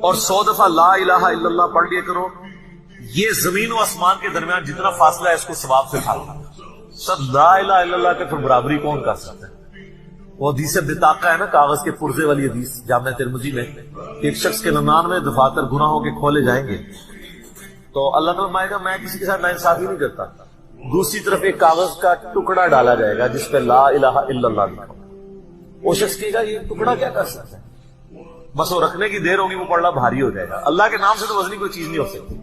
اور 100 دفعہ لا الہ الا اللہ پڑھ لیا کرو، یہ زمین و آسمان کے درمیان جتنا فاصلہ ہے اس کو ثواب سے کھا لو۔ سب لا الہ الا اللہ کے پھر برابری کون کر سکتا ہے؟ وہ حدیث بطاقہ ہے نا، کاغذ کے پرزے والی حدیث جامع ترمذی میں، ایک شخص کے 99 دفاتر گناہوں کے کھولے جائیں گے تو اللہ تعالیٰ فرمائے گا میں کسی کے ساتھ ناانصافی نہیں کرتا۔ دوسری طرف ایک کاغذ کا ٹکڑا ڈالا جائے گا جس پہ لا الہ الا اللہ لکھا ہو۔ وہ شخص کہے گا یہ ٹکڑا کیا کر سکتا ہے؟ بس وہ رکھنے کی دیر ہوگی، وہ پڑھنا بھاری ہو جائے گا۔ اللہ کے نام سے تو وزنی کوئی چیز نہیں ہو سکتی،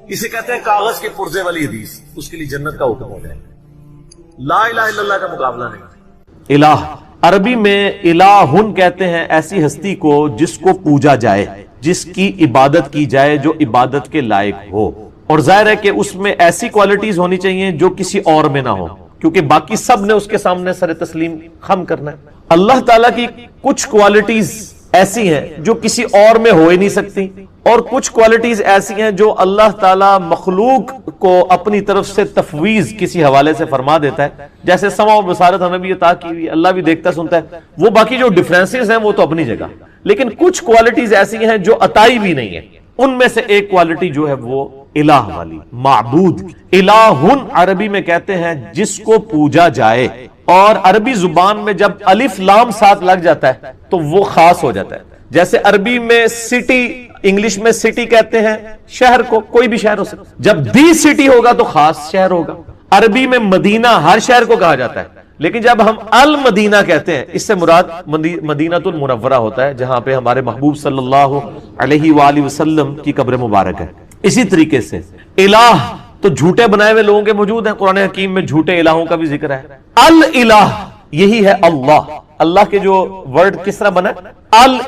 اسے کہتے ہیں کاغذ کے پرزے والی حدیث، اس کے لیے جنت کا حکم ہو جائے گا۔ لا الہ الا اللہ کا مقابلہ نہیں۔ الہ عربی میں الہن کہتے ہیں ایسی ہستی کو جس کو پوجا جائے، جس کی عبادت کی جائے، جو عبادت کے لائق ہو، اور ظاہر ہے کہ اس میں ایسی کوالٹیز ہونی چاہیے جو کسی اور میں نہ ہو، کیونکہ باقی سب نے اس کے سامنے سر تسلیم خم کرنا ہے۔ اللہ تعالیٰ کی کچھ کوالٹیز ایسی ہیں جو کسی اور میں ہو ہی نہیں سکتی، اور کچھ کوالٹیز ایسی ہیں جو اللہ تعالیٰ مخلوق کو اپنی طرف سے تفویض کسی حوالے سے فرما دیتا ہے، جیسے سمع و بصارت ہمیں بھی عطا کی ہوئی، اللہ بھی دیکھتا سنتا ہے، وہ باقی جو ڈفرینسز ہیں وہ تو اپنی جگہ، لیکن کچھ کوالٹیز ایسی ہیں جو عطائی بھی نہیں ہے۔ ان میں سے ایک کوالٹی جو ہے وہ الہ والی، معبود۔ الہن عربی میں کہتے ہیں جس کو پوجا جائے، اور عربی زبان میں جب الف لام ساتھ لگ جاتا ہے تو وہ خاص ہو جاتا ہے۔ جیسے عربی میں سٹی، انگلش میں سٹی کہتے ہیں شہر کو، کوئی بھی شہر ہو سکتا ہے، جب دی سٹی ہوگا تو خاص شہر ہوگا۔ عربی میں مدینہ ہر شہر کو کہا جاتا ہے، لیکن جب ہم المدینہ کہتے ہیں اس سے مراد مدینہ المنورہ ہوتا ہے، جہاں پہ ہمارے محبوب صلی اللہ علیہ وآلہ وسلم کی قبر مبارک ہے۔ اسی طریقے سے الہ تو جھوٹے بنائے ہوئے لوگوں کے موجود ہیں، قرآن حکیم میں جھوٹے الہوں کا بھی ذکر ہے۔ الہ یہی ہے اللہ، اللہ کے جو ورڈ کس طرح بنا ہے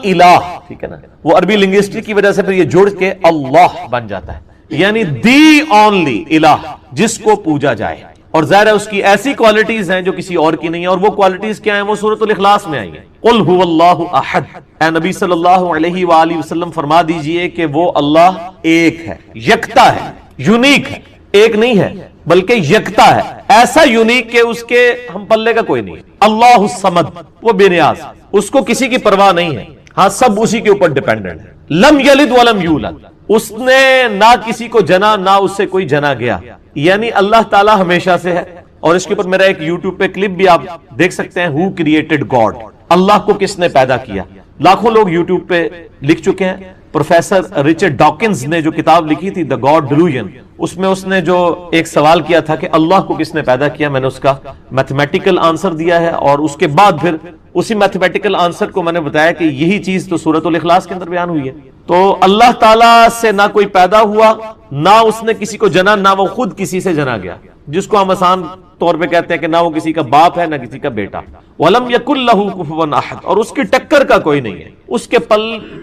الہ، ٹھیک ہے نا، وہ عربی لنگوسٹک کی وجہ سے پھر یہ جڑ کے اللہ بن جاتا ہے، یعنی دی اونلی الہ، جس کو پوجا جائے۔ اور ظاہر ہے اس کی ایسی کوالٹیز ہیں جو کسی اور کی نہیں ہے، اور وہ کوالٹیز کیا ہیں؟ وہ سورۃ الاخلاص میں آئی ہیں۔ قل هو اللہ احد، اے نبی صلی اللہ علیہ وآلہ وسلم فرما دیجئے کہ وہ اللہ ایک ہے، یکتا ہے، یونیک ہے، ایک نہیں ہے بلکہ یکتا ہے، ایسا یونیک کہ اس کے ہم پلے کا کوئی نہیں ہے۔ اللہ الصمد، وہ بے نیاز، اس کو کسی کی پرواہ نہیں ہے، ہاں سب اسی کے اوپر ڈیپینڈنٹ ہے۔ لم یلد ولم یولد، اس نے نہ کسی کو جنا نہ اس سے کوئی جنا گیا، یعنی اللہ تعالیٰ ہمیشہ سے ہے۔ اور اس کے اوپر میرا ایک یوٹیوب پہ کلپ بھی آپ دیکھ سکتے ہیں، ہو کریٹڈ گاڈ، اللہ کو کس نے پیدا کیا۔ لاکھوں لوگ یوٹیوب پہ لکھ چکے ہیں۔ پروفیسر رچرڈ ڈاکنز نے جو کتاب لکھی تھی The God Delusion، اس میں اس نے جو ایک سوال کیا تھا کہ اللہ کو کس نے پیدا کیا، میں نے اس کا میتھمیٹیکل آنسر دیا ہے، اور اس کے بعد پھر اسی میتھمیٹیکل آنسر کو میں نے بتایا کہ یہی چیز تو سورۃ الاخلاص کے اندر بیان ہوئی ہے۔ تو اللہ تعالیٰ سے نہ کوئی پیدا ہوا، نہ اس نے کسی کو جنا، نہ وہ خود کسی سے جنا گیا، جس کو ہم آسان طور پہ کہتے ہیں کہ نہ وہ کسی کا باپ ہے نہ کسی کا بیٹا۔ وَلَمْ يَكُنْ لَهُ كُفُوًا أَحَدٌ، اور اس کی ٹکر کا کوئی نہیں ہے، اس کے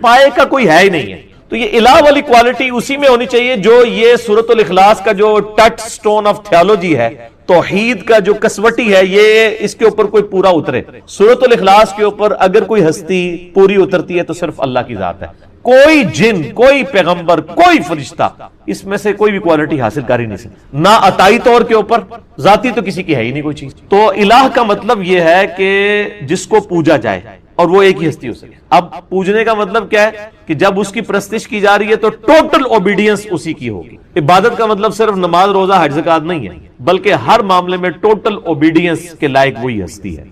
پائے کا کوئی ہے ہی نہیں ہے۔ تو یہ الہ والی کوالٹی اسی میں ہونی چاہیے جو یہ سورۃ الاخلاص کا جو ٹچ سٹون آف تھیالوجی ہے، توحید کا جو کسوٹی ہے، یہ اس کے اوپر کوئی پورا اترے۔ سورۃ الاخلاص کے اوپر اگر کوئی ہستی پوری اترتی ہے تو صرف اللہ کی ذات ہے، کوئی جن، کوئی پیغمبر، کوئی فرشتہ اس میں سے کوئی بھی کوالٹی حاصل کر ہی نہیں سکتا، نہ عطائی طور کے اوپر، ذاتی تو کسی کی ہے ہی نہیں کوئی چیز۔ تو الہ کا مطلب یہ ہے کہ جس کو پوجا جائے، اور وہ ایک ہی ہستی ہو سکے۔ اب پوجنے کا مطلب کیا ہے کہ جب اس کی پرستش کی جا رہی ہے تو ٹوٹل اوبیڈینس اسی کی ہوگی۔ عبادت کا مطلب صرف نماز روزہ حج زکات نہیں ہے، بلکہ ہر معاملے میں ٹوٹل اوبیڈینس کے لائق وہی ہستی ہے،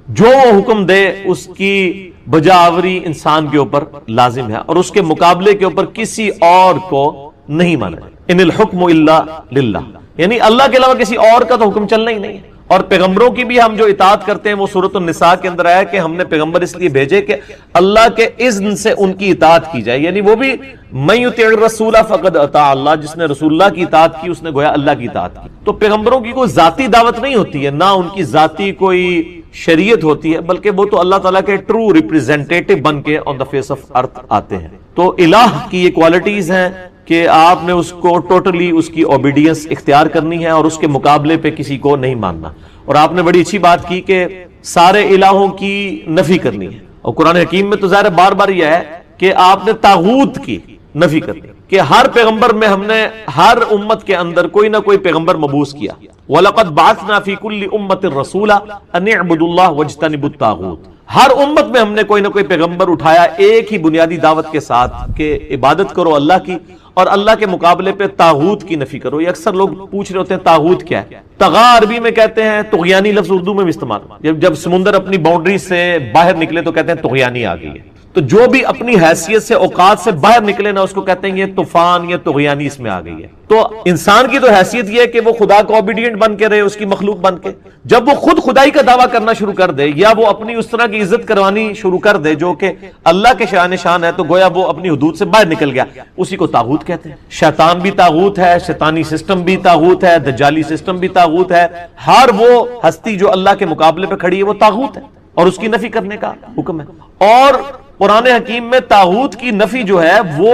جو وہ حکم دے اس کی بجاوری انسان کے اوپر لازم ہے، اور اس کے مقابلے کے اوپر کسی اور کو نہیں مانا۔ ان الحکم الا للہ، یعنی اللہ کے علاوہ کسی اور کا تو حکم چلنا ہی نہیں ہے۔ اور پیغمبروں کی بھی ہم جو اطاعت کرتے ہیں وہ سورۃ النساء کے اندر آیا کہ ہم نے پیغمبر اس لیے بھیجے کہ اللہ کے اذن سے ان کی اطاعت کی جائے، یعنی وہ بھی من یطیع الرسول فقد اطاع اللہ، جس نے رسول اللہ کی اطاعت کی اس نے گویا اللہ کی اطاعت کی۔ تو پیغمبروں کی کوئی ذاتی دعوت نہیں ہوتی ہے، نہ ان کی ذاتی کوئی شریعت ہوتی ہے، بلکہ وہ تو اللہ تعالیٰ کے ٹرو ریپریزنٹیٹو بن کے آن دا فیس آف ارتھ آتے ہیں۔ تو الہ کی یہ کوالٹیز ہیں کہ آپ نے اس کو ٹوٹلی اس کی اوبیڈینس اختیار کرنی ہے، اور اس کے مقابلے پہ کسی کو نہیں ماننا۔ اور آپ نے بڑی اچھی بات کی کہ سارے الہوں کی نفی کرنی ہے، اور قرآن حکیم میں تو ظاہر بار بار یہ ہے کہ آپ نے طاغوت کی نفی کرنی، کہ ہر پیغمبر میں ہم نے ہر امت کے اندر کوئی نہ کوئی پیغمبر مبعوث کیا۔ وَلَقَدْ بَعَثْنَا فِي كُلِّ أُمَّةٍ رَسُولًا أَنِ اعْبُدُوا اللَّهَ وَاجْتَنِبُوا الطَّاغُوتَ، ہر امت میں ہم نے کوئی نہ کوئی پیغمبر اٹھایا ایک ہی بنیادی دعوت کے ساتھ کہ عبادت کرو اللہ کی اور اللہ کے مقابلے پہ طاغوت کی نفی کرو. یہ اکثر لوگ پوچھ رہے ہوتے ہیں طاغوت کیا ہے. طغا عربی میں کہتے ہیں, طغیانی لفظ اردو میں بھی استعمال, جب سمندر اپنی باؤنڈری سے باہر نکلے تو کہتے ہیں طغیانی آ گئی ہے. تو جو بھی اپنی حیثیت سے اوقات سے باہر نکلے نا اس کو کہتے ہیں یہ طوفان یا طغیانی اس میں آ گئی ہے. تو انسان کی تو حیثیت یہ ہے کہ وہ خدا کو اوبیڈینٹ بن کے رہے, اس کی مخلوق بن کے. جب وہ خود خدائی کا دعویٰ کرنا شروع کر دے یا وہ اپنی اس طرح کی عزت کروانی شروع کر دے جو کہ اللہ کے شان شان ہے, تو گویا وہ اپنی حدود سے باہر نکل گیا. اسی کو طاغوت کہتے ہیں. شیطان بھی طاغوت ہے, شیطانی سسٹم بھی طاغوت ہے, دجالی سسٹم بھی طاغوت ہے. ہر وہ ہستی جو اللہ کے مقابلے پہ کھڑی ہے وہ طاغوت ہے اور اس کی نفی کرنے کا حکم ہے. اور قرآن حکیم میں طاغوت کی نفی جو ہے وہ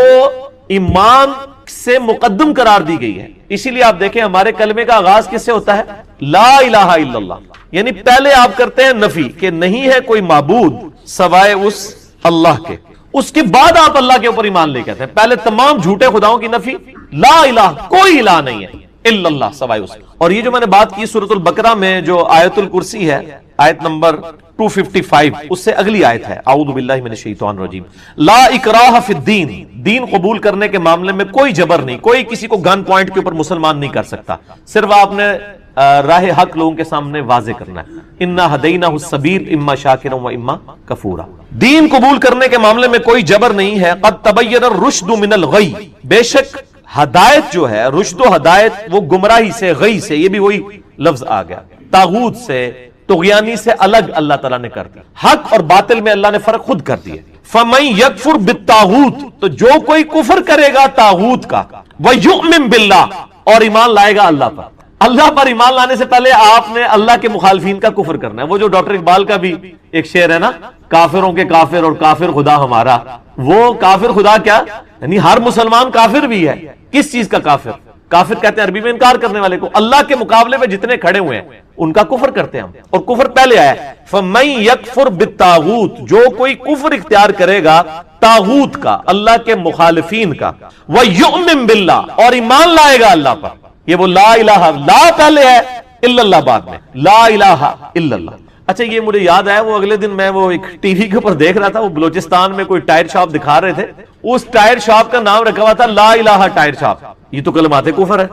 ایمان سے مقدم قرار دی گئی ہے. اسی لیے آپ دیکھیں ہمارے کلمے کا آغاز کس سے ہوتا ہے؟ لا الہ الا اللہ. یعنی پہلے آپ کرتے ہیں نفی کہ نہیں ہے کوئی معبود سوائے اس اللہ کے, اس کے بعد آپ اللہ کے اوپر ایمان لے کہتے ہیں. پہلے تمام جھوٹے خداؤں کی نفی, لا الہ کوئی الہ نہیں ہے الا اللہ سوائے اس. اور یہ جو میں نے بات کی سورۃ البقرہ میں جو آیت الکرسی ہے, آیت نمبر 255, اس سے اگلی آیت ہے اعوذ باللہ من الشیطان الرجیم, لا اکراہ فی الدین. دین قبول کرنے کے معاملے میں کوئی جبر نہیں, کوئی کسی کو گن پوائنٹ کے اوپر مسلمان نہیں کر سکتا. صرف آپ نے راہ حق لوگوں کے سامنے واضح کرنا ہے. انا ہدیناہ السبیل اما شاکرا و اما کفورا. دین قبول کرنے کے معاملے میں کوئی جبر نہیں ہے. قد تبین الرشد من الغی, بے شک ہدایت جو ہے, رشد و ہدایت وہ گمراہی سے, غی سے, یہ بھی وہی لفظ آ گیا, طاغوت سے, طغیانی سے الگ اللہ تعالیٰ نے کر دیا. حق اور باطل میں اللہ نے فرق خود کر دیا. فَمَن يَكْفُرْ بِالطَّاغُوتِ, تو جو کوئی کفر کرے گا طاغوت کا, وَيُؤْمِن بِاللَّهِ, اور ایمان لائے گا اللہ پر. اللہ پر ایمان لانے سے پہلے آپ نے اللہ کے مخالفین کا کفر کرنا ہے. وہ جو ڈاکٹر اقبال کا بھی ایک شعر ہے نا, کافروں کے کافر اور کافر خدا ہمارا. وہ کافر خدا کیا, یعنی ہر مسلمان کافر بھی ہے. کس چیز کا کافر؟ کافر کہتے ہیں عربی میں انکار کرنے والے کو. اللہ کے مقابلے میں جتنے کھڑے ہوئے ہیں ان کا کفر کرتے ہیں ہم, اور کفر پہلے آیا ہے. فَمَن يَكْفُرْ بِالطَّاغُوتِ, جو کوئی کفر اختیار کرے گا طاغوت کا, اللہ کے مخالفین کا, وَيُؤْمِن بِاللَّهِ, اور ایمان لائے گا اللہ پر. یہ وہ لا الہ, لا پہلے ہے, الا اللہ بعد میں, لا الہ الا اللہ. اچھا یہ مجھے یاد آیا, وہ اگلے دن میں وہ ایک ٹی وی کے اوپر دیکھ رہا تھا, وہ بلوچستان میں کوئی ٹائر شاپ دکھا رہے تھے, اس ٹائر شاپ کا نام رکھا ہوا تھا لا الہ ٹائر شاپ. یہ تو کلمات کفر ہے.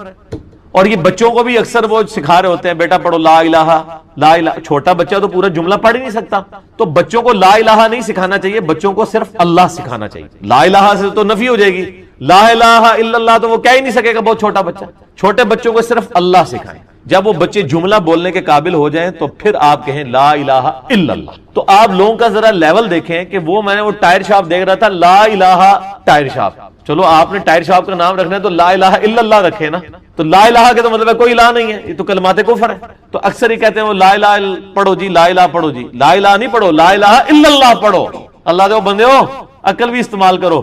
اور یہ بچوں کو بھی اکثر وہ سکھا رہے ہوتے ہیں, بیٹا پڑھو لا الہ, لا الہ. چھوٹا بچہ تو پورا جملہ پڑھ ہی نہیں سکتا, تو بچوں کو لا الہ نہیں سکھانا چاہیے, بچوں کو صرف اللہ سکھانا چاہیے. لا الہ سے تو نفی ہو جائے گی, لا الہ الا اللہ تو وہ کہہ ہی نہیں سکے گا بہت چھوٹا بچہ. چھوٹے بچوں کو صرف اللہ سکھائیں. جب وہ بچے جملہ بولنے کے قابل ہو جائیں تو پھر آپ کہیں لا الہ الا اللہ. تو آپ لوگوں کا ذرا لیول دیکھیں کہ وہ میں نے وہ ٹائر شاپ دیکھ رہا تھا, لا الہ ٹائر شاپ. چلو آپ نے ٹائر شاپ کا نام رکھنا ہے تو لا الہ الا اللہ رکھے نا. تو لا الہ کے تو مطلب ہے کوئی الہ نہیں ہے, یہ تو کلمات کفر ہے. تو اکثر ہی کہتے ہیں وہ لا الہ پڑھو جی, لا الہ پڑھو جی, لا الہ نہیں پڑھو, لا الہ الا اللہ پڑھو. اللہ دے بندے ہو, عقل بھی استعمال کرو.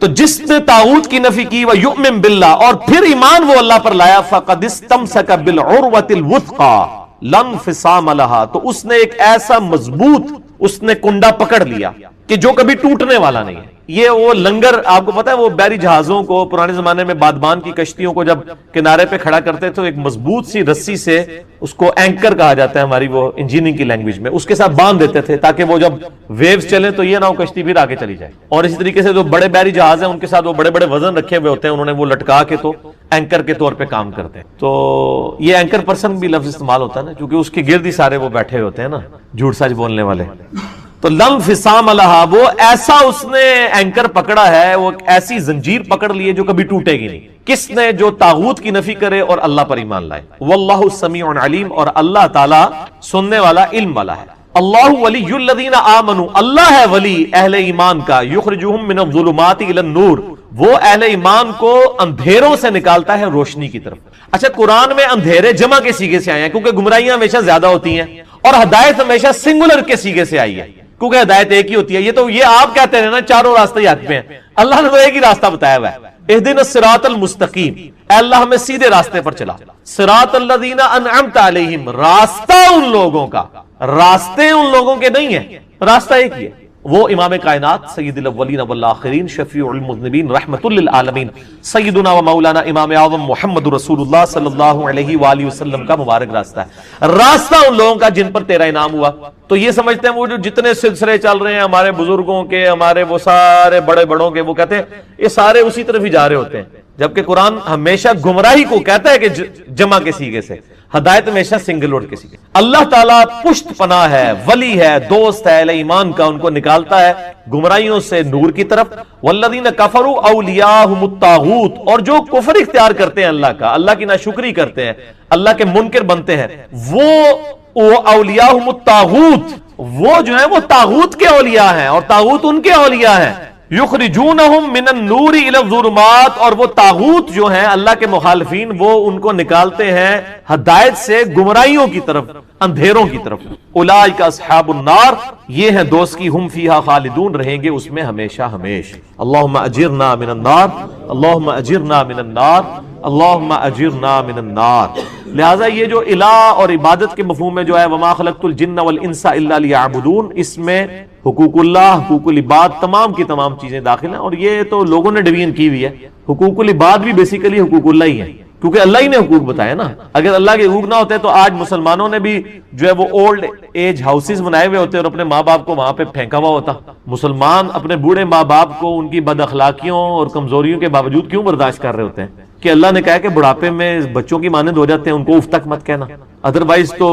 تو جس نے طاغوت کی نفی کی, وَيُؤْمِن بِاللَّهِ, اور پھر ایمان وہ اللہ پر لایا, فَقَدِ اسْتَمْسَكَ بِالْعُرْوَةِ الْوُثْقَى لَا انفصام لَهَا, تو اس نے ایک ایسا مضبوط اس نے کنڈا پکڑ لیا کہ جو کبھی ٹوٹنے والا نہیں ہے. یہ وہ لنگر, آپ کو پتا ہے وہ بحری جہازوں کو پرانے زمانے میں بادبان کی کشتیوں کو جب کنارے پہ کھڑا کرتے تو ایک مضبوط سی رسی سے, اس کو اینکر کہا جاتا ہے ہماری وہ انجینئرنگ کی لینگویج میں, اس کے ساتھ باندھ دیتے تھے تاکہ وہ جب ویوز چلیں تو یہ نہ ہو کشتی پھر آگے چلی جائے. اور اسی طریقے سے جو بڑے بحری جہاز ہیں ان کے ساتھ وہ بڑے بڑے وزن رکھے ہوئے ہوتے ہیں, انہوں نے وہ لٹکا کے تو اینکر کے طور پہ کام کرتے ہیں. تو یہ اینکر پرسن بھی لفظ استعمال ہوتا ہے نا, کیونکہ اس کے گرد ہی سارے وہ بیٹھے ہوتے ہیں نا جھوٹ سچ بولنے والے. تو لم فسام لہا, وہ ایسا اس نے اینکر پکڑا ہے, وہ ایسی زنجیر پکڑ لی ہے جو کبھی ٹوٹے گی نہیں. کس نے؟ جو طاغوت کی نفی کرے اور اللہ پر ایمان لائے. واللہ سمیع علیم, اور اللہ تعالی سننے والا, علم والا ہے. اللہ ولی الذین آمنوا, اللہ ہے ولی اہل ایمان کا, یخرجہم من الظلمات الی النور, وہ اہل ایمان کو اندھیروں سے نکالتا ہے روشنی کی طرف. اچھا قرآن میں اندھیرے جمع کے سیغے سے آئے ہیں کیونکہ گمراہیاں ہمیشہ زیادہ ہوتی ہیں, اور ہدایت ہمیشہ سنگولر کے سیغے سے آئی ہے کیونکہ ہدایت ایک ہی ہوتی ہے. یہ تو یہ آپ کہتے ہیں نا چاروں راستے ہی حق پہ ہیں, اللہ نے تو ایک ہی راستہ بتایا ہوا ہے, اہدنا الصراط المستقیم, اے اللہ ہمیں سیدھے راستے پر چلا. صراط الذین انعمت علیہم, راستہ ان لوگوں کا, راستے ان لوگوں کے نہیں ہیں, راستہ ایک ہی ہے. وہ امام کائنات سید الاولین والآخرین شفیع المذنبین رحمت للعالمین سیدنا و مولانا امام اعظم محمد رسول اللہ صلی اللہ علیہ وآلہ وسلم کا مبارک راستہ ہے، راستہ ان لوگوں کا جن پر تیرا انعام ہوا۔ تو یہ سمجھتے ہیں وہ جو جتنے سلسلے چل رہے ہیں ہمارے بزرگوں کے، ہمارے وہ سارے بڑے بڑوں کے، وہ کہتے ہیں یہ سارے اسی طرف ہی جا رہے ہوتے ہیں، جبکہ قرآن ہمیشہ گمراہی کو کہتا ہے کہ جمع کے سیغے سے، ہدایت ہمیشہ سنگل ورڈ کے سیغے۔ اللہ تعالیٰ پشت پناہ ہے، ولی ہے، دوست ہے اہل ایمان کا، ان کو نکالتا ہے گمراہیوں سے نور کی طرف۔ والذین کفروا اولیاءہم الطاغوت، اور جو کفر اختیار کرتے ہیں اللہ کا، اللہ کی ناشکری کرتے ہیں، اللہ کے منکر بنتے ہیں، وہ اولیاءہم الطاغوت، وہ جو ہیں وہ طاغوت کے اولیاء ہیں اور طاغوت ان کے اولیاء ہیں۔ یخرجونہم من النور الی الظلمات، اور وہ طاغوت جو ہیں اللہ کے مخالفین، وہ ان کو نکالتے ہیں ہدایت سے گمراہیوں کی طرف، اندھیروں کی طرف۔ اولئک اصحاب النار، یہ ہیں دوست کی، ہم فیہا خالدون، رہیں گے اس میں ہمیشہ ہمیشہ۔ اللہم اجرنا من النار، اللہم اجرنا من النار، اللہم اجرنا من النار۔ لہٰذا یہ جو الہ اور عبادت کے مفہوم میں جو ہے وما خلقت الجن والانس الا لیعبدون، اس میں حقوق اللہ، حقوق العباد، تمام کی تمام چیزیں داخل ہیں، اور یہ تو لوگوں نے ڈویژن کی ہوئی ہے۔ حقوق العباد بھی بیسیکلی حقوق اللہ ہی ہیں، کیونکہ اللہ ہی نے حقوق بتایا نا۔ اگر اللہ کے حقوق نہ ہوتے تو آج مسلمانوں نے بھی جو ہے وہ اولڈ ایج ہاؤسز بنائے ہوئے ہوتے اور اپنے ماں باپ کو وہاں پہ پھینکا ہوا ہوتا۔ مسلمان اپنے بوڑھے ماں باپ کو ان کی بد اخلاقیوں اور کمزوریوں کے باوجود کیوں برداشت کر رہے ہوتے ہیں؟ کہ اللہ نے کہا کہ بڑھاپے میں بچوں کی مانند ہو جاتے ہیں، ان کو اف تک مت کہنا۔ ادروائز تو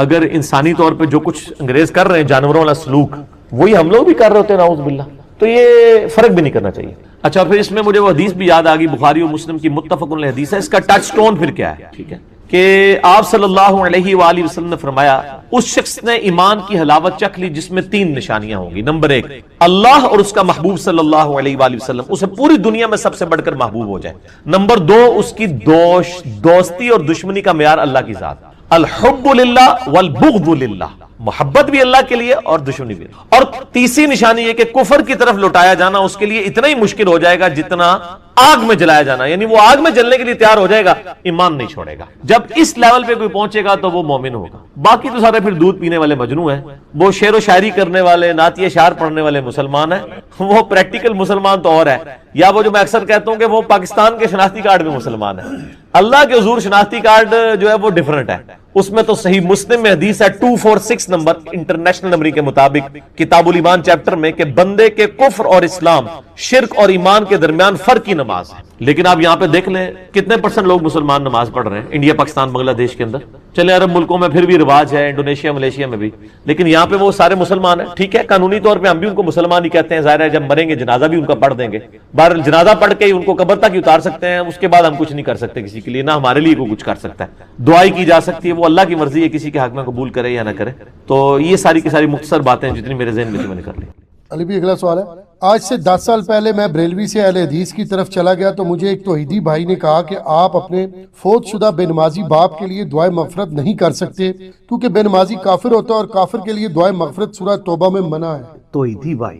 اگر انسانی طور پہ جو کچھ انگریز کر رہے ہیں جانوروں والا سلوک، وہی ہم لوگ بھی کر رہے ہوتے ہیں نعوذ باللہ، تو یہ فرق بھی نہیں کرنا چاہیے۔ اچھا، پھر اس میں مجھے وہ حدیث بھی یاد آ گئی، بخاری اور مسلم کی متفق علیہ حدیث ہے۔ اس کا ٹچ سٹون پھر کیا ہے؟ ٹھیک ہے کہ آپ صلی اللہ علیہ وآلہ وسلم نے فرمایا اس شخص نے ایمان کی حلاوت چکھ لی جس میں 3 نشانیاں ہوں گی۔ نمبر 1، اللہ اور اس کا محبوب صلی اللہ علیہ وآلہ وسلم اسے پوری دنیا میں سب سے بڑھ کر محبوب ہو جائے۔ نمبر 2، اس کی دوستی اور دشمنی کا معیار اللہ کی ذات، الحب للہ والبغض للہ، محبت بھی اللہ کے لیے اور دشمنی بھی۔ اور تیسری نشانی یہ کہ کفر کی طرف لوٹایا جانا اس کے لیے اتنا ہی مشکل ہو جائے گا جتنا آگ میں جلایا جانا، یعنی وہ آگ میں جلنے کے لیے تیار ہو جائے گا، ایمان نہیں چھوڑے گا۔ جب اس لیول پہ کوئی پہنچے گا تو وہ مومن ہوگا۔ باقی تو سارے پھر دودھ پینے والے مجنو ہیں، وہ شعر و شاعری کرنے والے، نعتیہ اشعار پڑھنے والے مسلمان ہیں، وہ پریکٹیکل مسلمان تو اور ہے، یا وہ جو میں اکثر کہتا ہوں کہ وہ پاکستان کے شناختی کارڈ میں مسلمان ہے۔ اللہ کے حضور شناختی کارڈ جو ہے وہ ڈیفرنٹ ہے۔ اس میں تو صحیح مسلم میں حدیث ہے 246 نمبر انٹرنیشنل نمبر کے مطابق کتاب الایمان چیپٹر میں کہ بندے کے کفر اور اسلام، شرک اور ایمان کے درمیان فرق کی نماز ہے۔ لیکن آپ یہاں پہ دیکھ لیں کتنے % لوگ مسلمان نماز پڑھ رہے ہیں انڈیا، پاکستان، بنگلہ دیش کے اندر، چلے عرب ملکوں میں پھر بھی رواج ہے، انڈونیشیا، ملیشیا میں بھی، لیکن یہاں پہ وہ سارے مسلمان ہیں۔ ٹھیک ہے، قانونی طور پہ ہم بھی ان کو مسلمان ہی کہتے ہیں، ظاہر ہے جب مریں گے جنازہ بھی ان کا پڑھ دیں گے، بہرحال جنازہ پڑھ کے ہی ان کو قبر تک ہی اتار سکتے ہیں، اس کے بعد ہم کچھ نہیں کر سکتے کسی کے لیے، نہ ہمارے لیے کوئی کچھ کر سکتا ہے۔ دعائی کی جا سکتی ہے، وہ اللہ کی مرضی ہے کسی کے حق میں قبول کرے یا نہ کرے۔ تو یہ ساری کی ساری مختصر باتیں جتنی میرے ذہن میں تھی میں نے کر لی۔ علی بھی اگلا سوال ہے، آج سے 10 سال پہلے میں بریلوی سے اہل حدیث کی طرف چلا گیا تو مجھے ایک توحیدی بھائی نے کہا کہ آپ اپنے فوت شدہ بے نمازی باپ کے لیے دعائے مغفرت نہیں کر سکتے کیونکہ بے نمازی کافر ہوتا ہے اور کافر کے لیے دعائے مغفرت سورہ توبہ میں منع ہے۔ توحیدی بھائی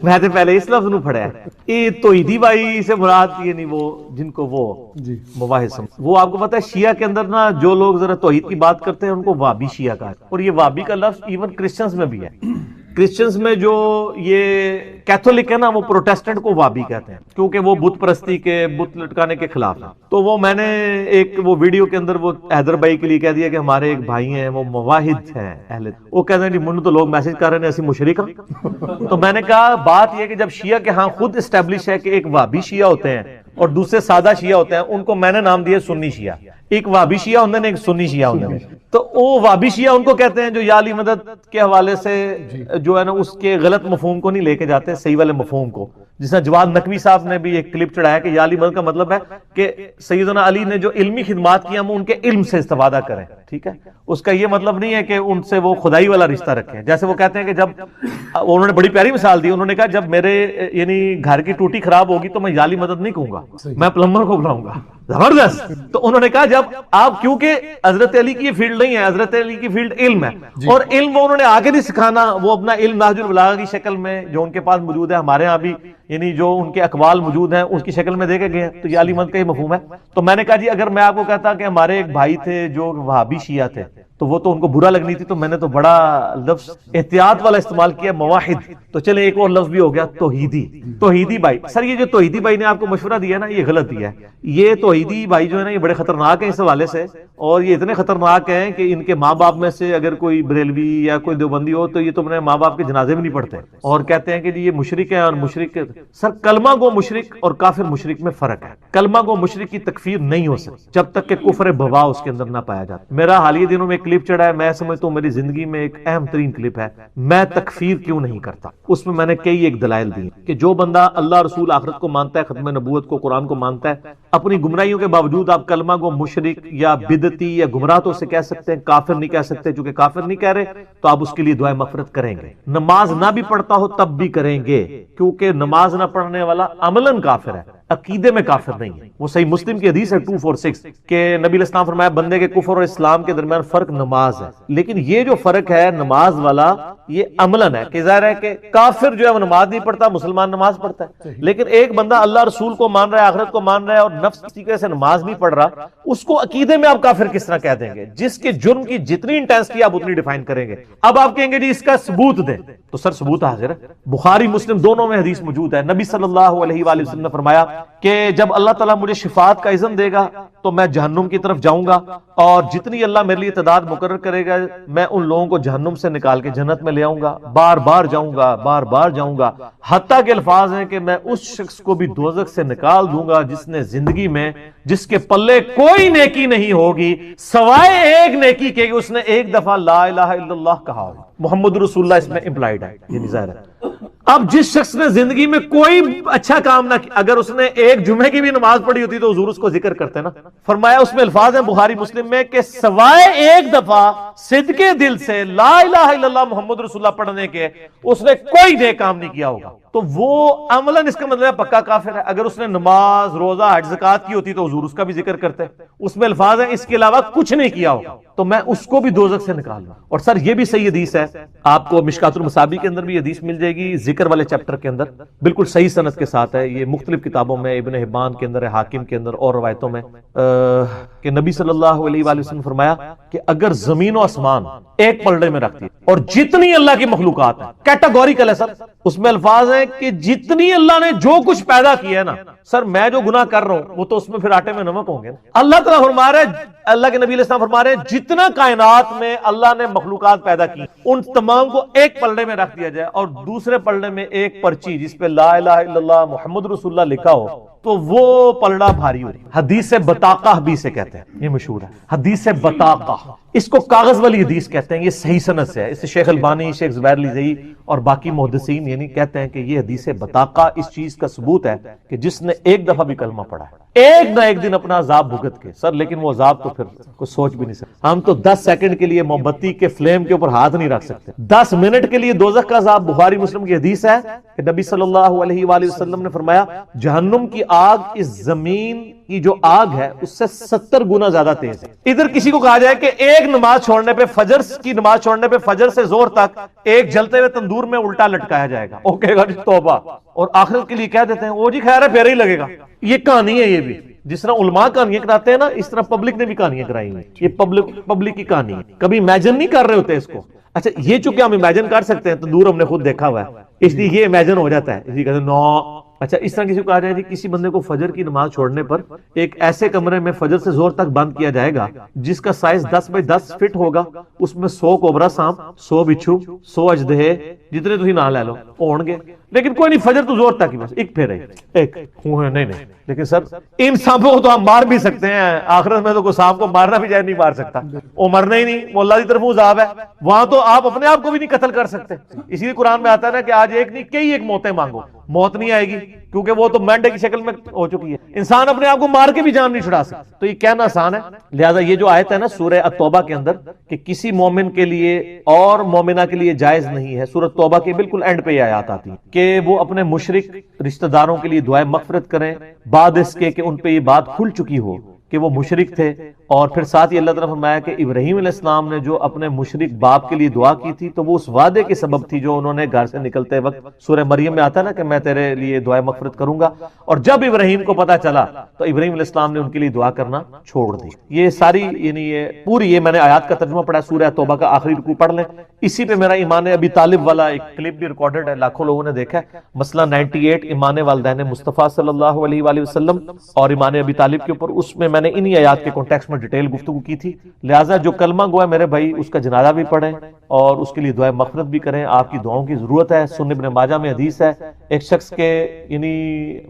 میں تو پہلے اس لفظ نو پڑھا ہے، یہ توحیدی بھائی سے مراد یہ نہیں وہ جن کو وہ مباحث سمجھ، وہ آپ کو پتا ہے شیعہ کے اندر نا جو لوگ ذرا توحید کی بات کرتے ہیں ان کو وابی شیعہ کہا ہے، اور یہ وابی کا لفظ ایون کرسچنز میں بھی ہے۔ کرسچنز میں جو یہ کیتھولک ہے نا وہ پروٹیسٹنٹ کو وابی کہتے ہیں کیونکہ وہ بت پرستی کے، بت لٹکانے کے خلاف ہیں۔ تو وہ میں نے ایک وہ ویڈیو کے اندر وہ حیدر بھائی کے لیے کہہ دیا کہ ہمارے ایک بھائی ہیں وہ مواحد ہیں اہل، وہ کہتے ہیں جی منو تو لوگ میسج کر رہے ہیں ایسی مشرک ہیں۔ تو میں نے کہا بات یہ کہ جب شیعہ کے ہاں خود اسٹیبلش ہے کہ ایک وابی شیعہ ہوتے ہیں اور دوسرے سادہ شیعہ ہوتے ہیں، ان کو میں نے نام دیا سنی شیعہ، ایک وابی شیعہ ہوتے ہیں ایک سنی شیعہ ہوتے ہیں۔ تو وہ وابی شیعہ ان کو کہتے ہیں جو یا علی مدد کے حوالے سے جو ہے نا اس کے غلط مفہوم کو نہیں لے کے جاتے، صحیح والے مفہوم کو، جس نے جواد نقوی صاحب نے بھی ایک کلپ چڑھایا کہ یا علی مدد کا مطلب ہے کہ سیدنا علی نے جو علمی خدمات کی ہم ان کے علم سے استفادہ کریں، ٹھیک ہے، اس کا یہ مطلب نہیں ہے کہ ان سے وہ خدائی والا رشتہ رکھیں۔ جیسے وہ کہتے ہیں کہ جب انہوں نے بڑی پیاری مثال دی، انہوں نے کہا جب میرے یعنی گھر کی ٹوٹی خراب ہوگی تو میں یا علی مدد نہیں کہوں گا، میں پلمبر کو بلاؤں گا۔ زبردست۔ تو انہوں نے کہا جب آپ، کیونکہ حضرت علی کی یہ فیلڈ نہیں ہے، حضرت علی کی فیلڈ علم ہے، اور علم وہ انہوں نے آگے نہیں سکھانا، وہ اپنا علم نہج البلاغہ کی شکل میں جو ان کے پاس موجود ہے، ہمارے ہاں بھی یعنی جو ان کے اقوال موجود ہیں اس کی شکل میں دے کے گئے ہیں، تو یہ علی مدد کا ہی مفہوم ہے۔ تو میں نے کہا جی اگر میں آپ کو کہتا کہ ہمارے ایک بھائی تھے جو وہابی شیعہ تھے، تو وہ تو ان کو برا لگنی تھی، تو میں نے تو بڑا لفظ احتیاط والا استعمال کیا، مواحد. تو چلے ایک اور لفظ بھی ہو گیا، توحیدی. توحیدی بھائی، سر یہ جو توحیدی بھائی نے آپ کو مشورہ دیا نا، یہ غلط دیا ہے. یہ توحیدی بھائی جو ہے نا، یہ بڑے خطرناک ہیں اس حوالے سے، اور یہ اتنے خطرناک ہیں کہ ان کے ماں باپ میں سے اگر کوئی بریلوی یا کوئی دیوبندی ہو تو یہ تو اپنے ماں باپ کے جنازے بھی نہیں پڑھتے، اور کہتے ہیں کہ یہ مشرک ہے. اور مشرک، سر کلمہ گو مشرک اور کافر مشرک میں فرق ہے. کلمہ گو مشرک کی تکفیر نہیں ہو سکتی جب تک کہ کفر بوا اس کے اندر نہ پایا جاتا. میرا حالیہ دنوں میں ایک کلپ چڑھا ہے، میں سمجھتا ہوں میری زندگی میں ایک اہم ترین کلپ ہے، میں تکفیر کیوں نہیں کرتا. اس میں نے کئی ایک دلائل دی کہ جو بندہ اللہ رسول آخرت کو مانتا ہے، ختم نبوت کو، قرآن کو مانتا ہے، اپنی گمراہیوں کے باوجود آپ کلمہ گو مشرک یا بدعتی یا گمراہ تو اسے کہہ سکتے ہیں، کافر نہیں کہہ سکتے. چونکہ کافر نہیں کہہ رہے تو آپ اس کے لیے دعائے مغفرت کریں گے. نماز نہ بھی پڑھتا ہو تب بھی کریں گے، کیونکہ نماز نہ پڑھنے والا عملاً کافر ہے، عقیدے میں کافر نہیں ہے. وہ صحیح مسلم کی حدیث ہے 246 کہ نبی علیہ السلام فرمایا بندے کے کفر اور اسلام کے درمیان فرق نماز ہے. لیکن یہ جو فرق ہے نماز والا، یہ عملاً ہے کہ ظاہر ہے کہ کافر جو ہے وہ نماز نہیں پڑھتا، مسلمان نماز پڑھتا ہے. لیکن ایک بندہ اللہ رسول کو مان رہا ہے، آخرت کو مان رہا ہے، اور نفس کی وجہ سے نماز نہیں پڑھ رہا، اس کو عقیدے میں آپ کافر کس طرح کہہ دیں گے؟ جس کے جرم کی جتنی انٹینسٹی آپ اتنی ڈیفائن کریں گے. اب آپ کہیں گے جی اس کا ثبوت دیں، تو سر ثبوت حاضر ہے، بخاری مسلم دونوں میں حدیث موجود ہے. نبی صلی اللہ علیہ وآلہ وسلم نے فرمایا کہ جب اللہ تعالیٰ مجھے شفاعت کا اذن دے گا تو میں جہنم کی طرف جاؤں گا، اور جتنی اللہ میرے لیے تعداد مقرر کرے گا میں ان لوگوں کو جہنم سے نکال کے جنت میں لے آؤں گا، بار بار جاؤں گا، بار بار جاؤں گا، حتیٰ کہ الفاظ ہیں کہ میں اس شخص کو بھی دوزخ سے نکال دوں گا جس نے زندگی میں، جس کے پلے کوئی نیکی نہیں ہوگی سوائے ایک نیکی کے، اس نے ایک دفعہ لا الہ الا اللہ کہا ہو. محمد رسول اللہ اس میں امپلائیڈ ہے، یہ ظاہر ہے. اب جس شخص نے زندگی میں کوئی اچھا کام نہ کیا، اگر اس نے ایک جمعے کی بھی نماز پڑھی ہوتی تو حضور اس کو ذکر کرتے نا. فرمایا اس میں الفاظ ہیں بخاری مسلم میں کہ سوائے ایک دفعہ صدقے دل سے لا الہ الا اللہ محمد رسول اللہ پڑھنے کے اس نے کوئی نیک کام نہیں کیا ہوگا. تو وہ عملاً اس کا مطلب ہے پکا کافر ہے. اگر اس نے نماز، روزہ، حج، زکات کی ہوتی تو حضور اس کا بھی ذکر کرتے. اس میں الفاظ ہیں اس کے علاوہ کچھ نہیں کیا ہوگا تو میں اس کو بھی دوزخ سے نکال دوں. اور سر یہ بھی صحیح حدیث ہے، آپ کو مشکات المصابیح کے اندر بھی حدیث مل جائے گی، ذکر والے چیپٹر کے اندر بالکل صحیح سند کے ساتھ ہے. یہ مختلف کتابوں میں، ابن حبان کے اندر ہے، حاکم کے اندر، اور روایتوں میں کہ نبی صلی اللہ علیہ وآلہ وسلم فرمایا کہ اگر زمین و آسمان ایک پلڑے میں رکھتی ہے اور جتنی اللہ کی مخلوقات ہیں، کیٹاگوریکل ہے سر، اس میں الفاظ ہیں کہ جتنی اللہ نے جو کچھ پیدا کیا ہے نا، سر میں جو گناہ کر رہا ہوں وہ تو اس میں پھر آٹے میں نمک ہوں گے. اللہ تعالیٰ فرما رہے ہیں، اللہ کے نبی علیہ السلام فرما رہے ہیں جتنا کائنات میں اللہ نے مخلوقات پیدا کی ان تمام کو ایک پلڑے میں رکھ دیا جائے اور دوسرے پلڑے میں ایک پرچی جس پہ لا الہ الا اللہ محمد رسول اللہ لکھا ہو تو وہ پلڑا بھاری ہو رہی. حدیث بطاقہ بھی اسے کہتے ہیں، یہ مشہور ہے حدیث بطاقہ. اس کو کاغذ والی حدیث کہتے ہیں. یہ صحیح سند سے ہے، اس سے شیخ البانی، شیخ زبیر لیزئی اور باقی محدثین یعنی کہتے ہیں کہ یہ حدیث بطاقہ اس چیز کا ثبوت ہے کہ جس نے ایک دفعہ بھی کلمہ پڑھا ہے ایک نہ ایک دن اپنا عذاب بھگت کے. سر لیکن وہ عذاب تو پھر کچھ سوچ بھی نہیں سکتے. ہم تو 10 سیکنڈ کے لیے موم بتی کے فلیم کے اوپر ہاتھ نہیں رکھ سکتے. 10 منٹ کے لیے دوزخ کا عذاب. بخاری مسلم کی حدیث ہے کہ نبی صلی اللہ علیہ وآلہ وسلم نے فرمایا جہنم کی آگ اس زمین کی جو آگ ہے اس سے 70 گنا زیادہ تیز ہے. ادھر کسی کو کہا جائے کہ ایک نماز چھوڑنے پہ، فجر کی نماز چھوڑنے پہ فجر سے زور تک ایک جلتے ہوئے تندور میں الٹا لٹکایا جائے گا، وہ کہے گا جی توبہ، اور آخرت کے لیے کہہ دیتے ہیں وہ جی خیر ہے پھر ہی لگے گا. یہ کہانی ہے. یہ بھی جس طرح علماء کہانیاں کراتے ہیں نا، اس طرح پبلک نے بھی کہانیاں کرائی ہیں. یہ پبلک کی کہانی ہے. کبھی امیجن نہیں کر رہے ہوتے اس کو. اچھا یہ چونکہ ہم امیجن کر سکتے ہیں، تندور ہم نے خود دیکھا ہوا ہے اس لیے یہ امیجن ہو جاتا ہے. اسی کہتے ہیں نو. اچھا اس طرح کسی کو کہا جائے کہ کسی بندے کو فجر کی نماز چھوڑنے پر ایک ایسے کمرے میں فجر سے زور تک بند کیا جائے گا جس کا سائز 10 بائی 10 فٹ ہوگا، اس میں 100 کوبرا سانپ، 100 بچھو، 100 اجدہے جتنے تھی نہ لے لو ہون گے، لیکن کوئی نہیں فجر تو زور تک ہی بس ایک پھیرے ایک نہیں. لیکن سر ان سانپوں کو تو ہم مار بھی سکتے ہیں، آخرت میں تو کوئی سانپ کو مارنا بھی جائے نہیں مار سکتا، وہ مرنا ہی نہیں، وہ اللہ کی طرف عذاب ہے. وہاں تو آپ اپنے آپ کو بھی نہیں قتل کر سکتے. اسی لیے قرآن میں آتا ہے نا کہ آج ایک نہیں کئی ایک موتیں مانگو، موت نہیں آئے گی کیونکہ وہ تو مینڈے کی شکل میں ہو چکی ہے. انسان اپنے آپ کو مار کے بھی جان نہیں چھڑا سکتا. تو یہ کہنا آسان ہے. لہذا یہ جو آیت ہے نا سورہ التوبہ کے اندر کہ کسی مومن کے لیے اور مومنہ کے لیے جائز نہیں ہے، سورہ توبہ کے بالکل اینڈ پہ یہ آیات آتی ہیں کہ وہ اپنے مشرک رشتہ داروں کے لیے دعائیں مغفرت کریں بعد اس کے کہ ان پہ یہ بات کھل چکی ہو کہ وہ مشرک تھے اور پھر ساتھ ہی اللہ تعالیٰ نے فرمایا کہ ابراہیم علیہ السلام نے جو اپنے مشرک باپ کے لیے دعا کی تھی تو وہ اس وعدے کے سبب تھی جو انہوں نے گھر سے نکلتے وقت سورہ مریم میں آتا ہے نا کہ میں تیرے لیے دعائے مغفرت کروں گا، اور جب ابراہیم کو پتا چلا تو ابراہیم علیہ السلام نے ان کے لیے دعا کرنا چھوڑ دی۔ یہ ساری یعنی یہ پوری یہ میں نے آیات کا ترجمہ پڑھا، سورہ توبہ کا آخری رکوع پڑھ لیں، اسی پہ میرا ایمان ابی طالب والا ایک کلپ بھی ریکارڈڈ ہے، لاکھوں لوگوں نے دیکھا ہے، مسئلہ 98 ایمان والدین مصطفیٰ صلی اللہ علیہ وآلہ وسلم اور ایمان ابی طالب کے اوپر، اس میں نے انہی آیات کے کانٹیکسٹ میں ڈیٹیل گفتگو کی تھی۔ لہٰذا جو کلمہ گو ہے میرے بھائی اس کا جنازہ بھی پڑھیں اور اس کے لیے دعائے مغفرت بھی کریں، آپ کی دعاؤں کی ضرورت ہے۔ سنن ابن ماجہ میں حدیث ہے ایک شخص کے یعنی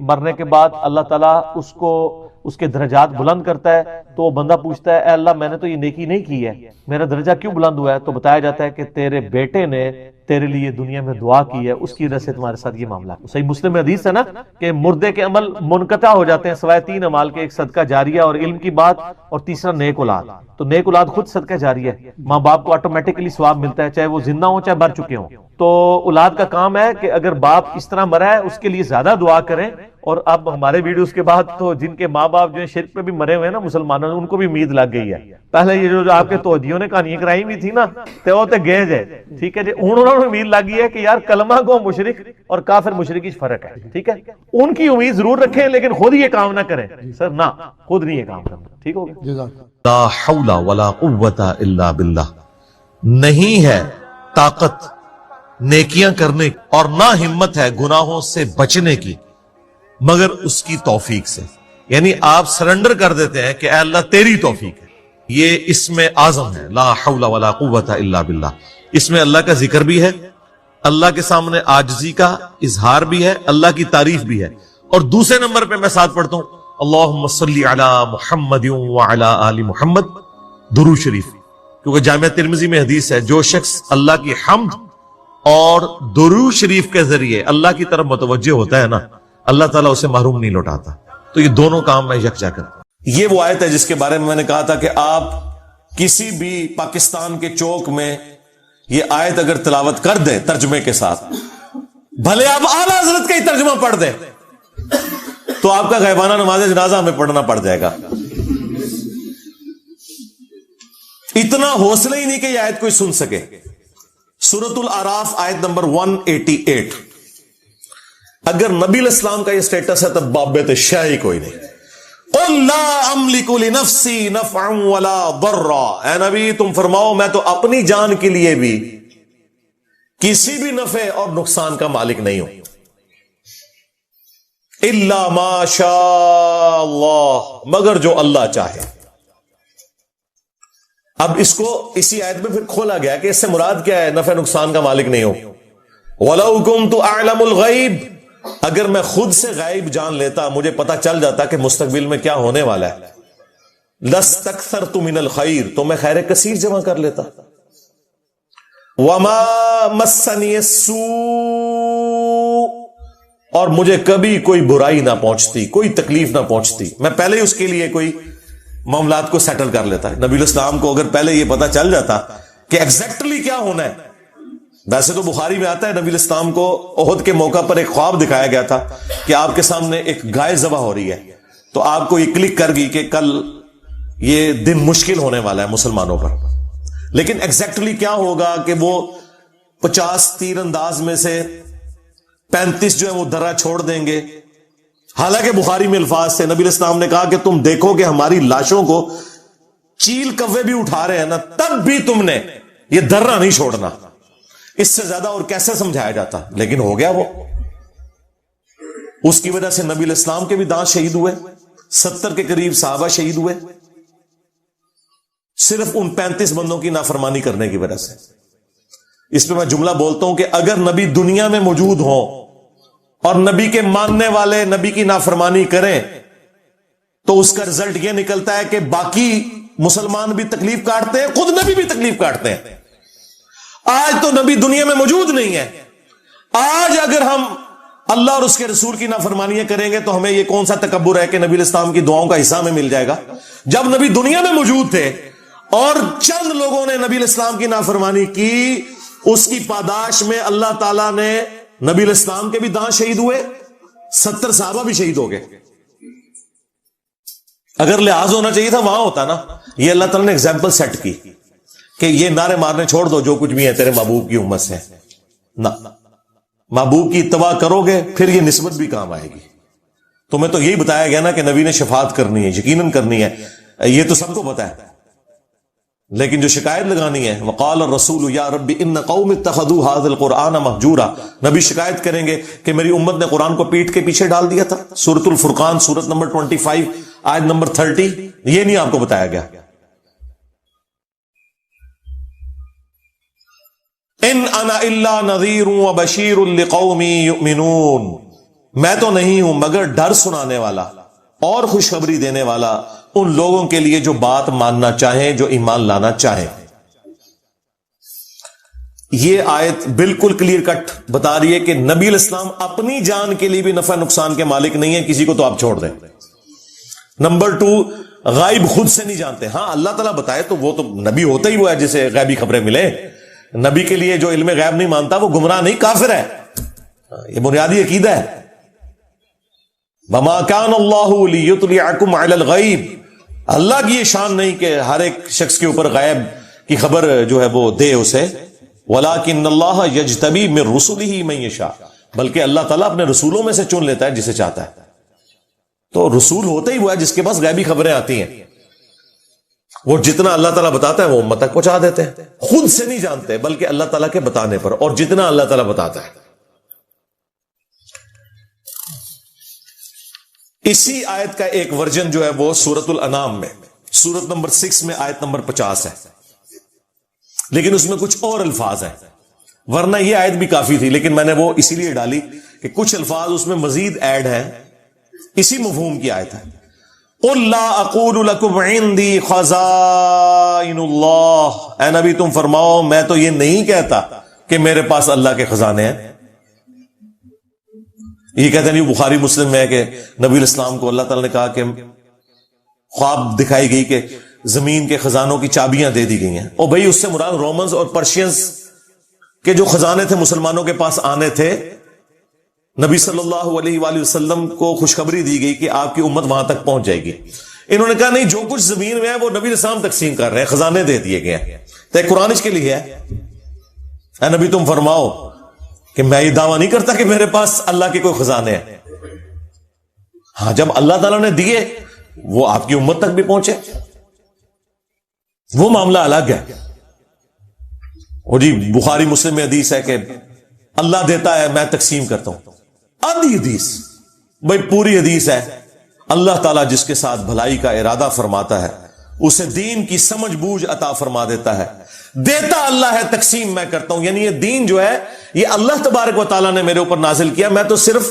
مرنے کے بعد اللہ تعالیٰ اس کو اس کے درجات بلند کرتا ہے، تو وہ بندہ پوچھتا ہے اے اللہ میں نے تو یہ نیکی نہیں کی ہے، میرا درجہ کیوں بلند ہوا ہے؟ تو بتایا جاتا ہے کہ تیرے بیٹے نے تیرے لیے دنیا میں دعا کی ہے، اس کی وجہ سے تمہارے ساتھ یہ معاملہ ہے۔ صحیح مسلم میں حدیث ہے نا کہ مردے کے عمل منقطع ہو جاتے ہیں سوائے 3 اعمال کے، ایک صدقہ جاریہ اور علم کی بات، اور تیسرا نیک اولاد۔ تو نیک اولاد خود صدقہ جاریہ ہے، ماں باپ کو آٹومیٹکلی ثواب ملتا ہے چاہے وہ زندہ ہوں چاہے مر چکے ہوں۔ تو اولاد کا کام ہے کہ اگر باپ اس طرح مرا ہے اس کے لیے زیادہ دعا کریں۔ اور اب ہمارے ویڈیوز کے بعد تو جن کے ماں باپ جو شرک پہ بھی مرے ہوئے ہیں نا مسلمانوں، ان کو بھی امید لگ گئی ہے۔ پہلے یہ جو آپ کے توجیوں نے کہانیاں کرائی ہوئی تھی نا تے وہ تے گئے جے، ٹھیک ہے جی، انہوں نے امید لگی ہے کہ یار کلمہ گو مشرک اور کافر مشرک کی فرق ہے، ٹھیک ہے، ان کی امید ضرور رکھیں لیکن خود یہ کام نہ کریں سر، نہ خود نہیں یہ کام کرنا، ٹھیک ہو گیا۔ لا حول ولا قوت الا باللہ، نہیں ہے طاقت نیکیاں کرنے اور نہ ہمت ہے گناہوں سے بچنے کی مگر اس کی توفیق سے۔ یعنی آپ سرنڈر کر دیتے ہیں کہ اے اللہ تیری توفیق ہے، یہ اسم اعظم ہے، لا حول ولا قوت الا باللہ۔ اس میں اللہ کا ذکر بھی ہے، اللہ کے سامنے عاجزی کا اظہار بھی ہے، اللہ کی تعریف بھی ہے، اور دوسرے نمبر پہ میں ساتھ پڑھتا ہوں اللہم صلی علی محمد وعلی آل محمد، درود شریف، کیونکہ جامعہ ترمذی میں حدیث ہے جو شخص اللہ کی حمد اور درود شریف کے ذریعے اللہ کی طرف متوجہ ہوتا ہے نا، اللہ تعالیٰ اسے محروم نہیں لوٹاتا۔ تو یہ دونوں کام میں یکجا کرتا ہوں۔ یہ وہ آیت ہے جس کے بارے میں نے کہا تھا کہ آپ کسی بھی پاکستان کے چوک میں یہ آیت اگر تلاوت کر دیں ترجمے کے ساتھ، بھلے آپ اعلیٰ حضرت کا ہی ترجمہ پڑھ دیں، تو آپ کا غیبانہ نماز جنازہ ہمیں پڑھنا پڑ جائے گا۔ اتنا حوصلہ ہی نہیں کہ یہ آیت کوئی سن سکے۔ سورۃ الاعراف آیت نمبر 188، اگر نبی علیہ السلام کا یہ سٹیٹس ہے تو بابت شاہی کوئی نہیں۔ قل لا املک لنفسی نفعا ولا ضرا، اے نبی تم فرماؤ میں تو اپنی جان کے لیے بھی کسی بھی نفع اور نقصان کا مالک نہیں ہوں، الا ما شاء اللہ، مگر جو اللہ چاہے۔ اب اس کو اسی آیت میں پھر کھولا گیا کہ اس سے مراد کیا ہے نفع نقصان کا مالک نہیں ہوں۔ وَلَوْ كُنْتُ أَعْلَمُ الْغَيْبِ، اگر میں خود سے غائب جان لیتا، مجھے پتا چل جاتا کہ مستقبل میں کیا ہونے والا ہے، لَاسْتَكْثَرْتُ مِنَ الْخَيْرِ، تو میں خیر کثیر جمع کر لیتا۔ وَمَا مَسَّنِيَ السُّوءُ، اور مجھے کبھی کوئی برائی نہ پہنچتی، کوئی تکلیف نہ پہنچتی، میں پہلے ہی اس کے لیے کوئی معاملات کو سیٹل کر لیتا ہے۔ نبی علیہ السلام کو اگر پہلے یہ پتا چل جاتا کہ ایگزیکٹلی کیا ہونا ہے، ویسے تو بخاری میں آتا ہے نبی علیہ السلام کو احد کے موقع پر ایک خواب دکھایا گیا تھا کہ آپ کے سامنے ایک گائے ذبح ہو رہی ہے، تو آپ کو یہ کلک کر گئی کہ کل یہ دن مشکل ہونے والا ہے مسلمانوں پر، لیکن ایگزیکٹلی کیا ہوگا کہ وہ 50 تیر انداز میں سے 35 جو ہے وہ درہ چھوڑ دیں گے۔ حالانکہ بخاری میں الفاظ سے نبی علیہ السلام نے کہا کہ تم دیکھو کہ ہماری لاشوں کو چیل کوے بھی اٹھا رہے ہیں نا، تب بھی تم نے یہ درہ نہیں چھوڑنا۔ اس سے زیادہ اور کیسے سمجھایا جاتا، لیکن ہو گیا وہ۔ اس کی وجہ سے نبی علیہ السلام کے بھی دانت شہید ہوئے، 70 کے قریب صحابہ شہید ہوئے، صرف ان 35 بندوں کی نافرمانی کرنے کی وجہ سے۔ اس پہ میں جملہ بولتا ہوں کہ اگر نبی دنیا میں موجود ہوں اور نبی کے ماننے والے نبی کی نافرمانی کریں تو اس کا رزلٹ یہ نکلتا ہے کہ باقی مسلمان بھی تکلیف کاٹتے ہیں، خود نبی بھی تکلیف کاٹتے ہیں۔ آج تو نبی دنیا میں موجود نہیں ہے، آج اگر ہم اللہ اور اس کے رسول کی نافرمانیاں کریں گے تو ہمیں یہ کون سا تکبر ہے کہ نبی علیہ السلام کی دعاؤں کا حصہ ہمیں مل جائے گا؟ جب نبی دنیا میں موجود تھے اور چند لوگوں نے نبی علیہ السلام کی نافرمانی کی، اس کی پاداش میں اللہ تعالیٰ نے نبی علیہ السلام کے بھی دانت شہید ہوئے، 70 صحابہ بھی شہید ہو گئے۔ اگر لحاظ ہونا چاہیے تھا وہاں ہوتا نا، یہ اللہ تعالیٰ نے ایگزامپل سیٹ کی کہ یہ نعرے مارنے چھوڑ دو جو کچھ بھی ہے تیرے محبوب کی امت سے نہ، محبوب کی اتباع کرو گے پھر یہ نسبت بھی کام آئے گی. تمہیں تو یہی بتایا گیا نا کہ نبی نے شفاعت کرنی ہے، یقیناً کرنی ہے، یہ تو سب کو پتا ہے، لیکن جو شکایت لگانی ہے وقال الرسول یا رب ان قوم اتخذوا هذا القرآن مهجورا، نبی شکایت کریں گے کہ میری امت نے قرآن کو پیٹ کے پیچھے ڈال دیا تھا. سورۃ الفرقان سورت نمبر 25 آیت نمبر 30. یہ نہیں آپ کو بتایا گیا. ان انا الا نذیر وبشیر لقوم یؤمنون، میں تو نہیں ہوں مگر ڈر سنانے والا اور خوشخبری دینے والا ان لوگوں کے لیے جو بات ماننا چاہیں، جو ایمان لانا چاہیں. یہ آیت بالکل کلیئر کٹ بتا رہی ہے کہ نبی علیہ السلام اپنی جان کے لیے بھی نفع نقصان کے مالک نہیں ہے، کسی کو تو آپ چھوڑ دیں. نمبر 2، غائب خود سے نہیں جانتے. ہاں اللہ تعالیٰ بتائے تو وہ تو نبی ہوتا ہی وہ ہے جسے غیبی خبریں ملے. نبی کے لیے جو علم غیب نہیں مانتا وہ گمراہ نہیں، کافر ہے. یہ بنیادی عقیدہ ہے. وما كان الله ليطلعكم على الغيب، اللہ کی یہ شان نہیں کہ ہر ایک شخص کے اوپر غیب کی خبر جو ہے وہ دے اسے. ولكن الله يجتبي من رسله من يشاء، بلکہ اللہ تعالیٰ اپنے رسولوں میں سے چن لیتا ہے جسے چاہتا ہے. تو رسول ہوتا ہی وہ ہے جس کے پاس غیبی خبریں آتی ہیں. وہ جتنا اللہ تعالیٰ بتاتا ہے وہ امت تک پہنچا دیتے ہیں، خود سے نہیں جانتے بلکہ اللہ تعالیٰ کے بتانے پر، اور جتنا اللہ تعالیٰ بتاتا ہے. اسی آیت کا ایک ورژن جو ہے وہ سورۃ الانعام میں سورت نمبر 6 میں آیت نمبر 50 ہے، لیکن اس میں کچھ اور الفاظ ہیں. ورنہ یہ آیت بھی کافی تھی، لیکن میں نے وہ اسی لیے ڈالی کہ کچھ الفاظ اس میں مزید ایڈ ہیں. اسی مفہوم کی آیت ہے. قُلْ لَا أَقُولُ لَكُمْ عِنْدِي خَزَائِنُ اللَّهِ، اے نبی تم فرماؤ میں تو یہ نہیں کہتا کہ میرے پاس اللہ کے خزانے ہیں. یہ کہتے ہیں بخاری مسلم میں ہے کہ نبی علیہ السلام کو اللہ تعالیٰ نے کہا کہ خواب دکھائی گئی کہ زمین کے خزانوں کی چابیاں دے دی گئی ہیں. اور بھائی اس سے مراد رومنز اور پرشینز کے جو خزانے تھے مسلمانوں کے پاس آنے تھے. نبی صلی اللہ علیہ وآلہ وسلم کو خوشخبری دی گئی کہ آپ کی امت وہاں تک پہنچ جائے گی. انہوں نے کہا نہیں، جو کچھ زمین میں ہے وہ نبی علیہ السلام تقسیم کر رہے ہیں، خزانے دے دیے گئے ہیں. تو قرآن اس کے لیے ہے. اے نبی تم فرماؤ کہ میں یہ دعویٰ نہیں کرتا کہ میرے پاس اللہ کے کوئی خزانے ہیں. ہاں جب اللہ تعالیٰ نے دیے وہ آپ کی امت تک بھی پہنچے، وہ معاملہ الگ ہے. اور جی بخاری مسلم میں حدیث ہے کہ اللہ دیتا ہے میں تقسیم کرتا ہوں. آدھی حدیث بھائی پوری حدیث ہے. اللہ تعالیٰ جس کے ساتھ بھلائی کا ارادہ فرماتا ہے اسے دین کی سمجھ بوجھ عطا فرما دیتا ہے. دیتا اللہ ہے، تقسیم میں کرتا ہوں. یعنی یہ دین جو ہے یہ اللہ تبارک و تعالیٰ نے میرے اوپر نازل کیا، میں تو صرف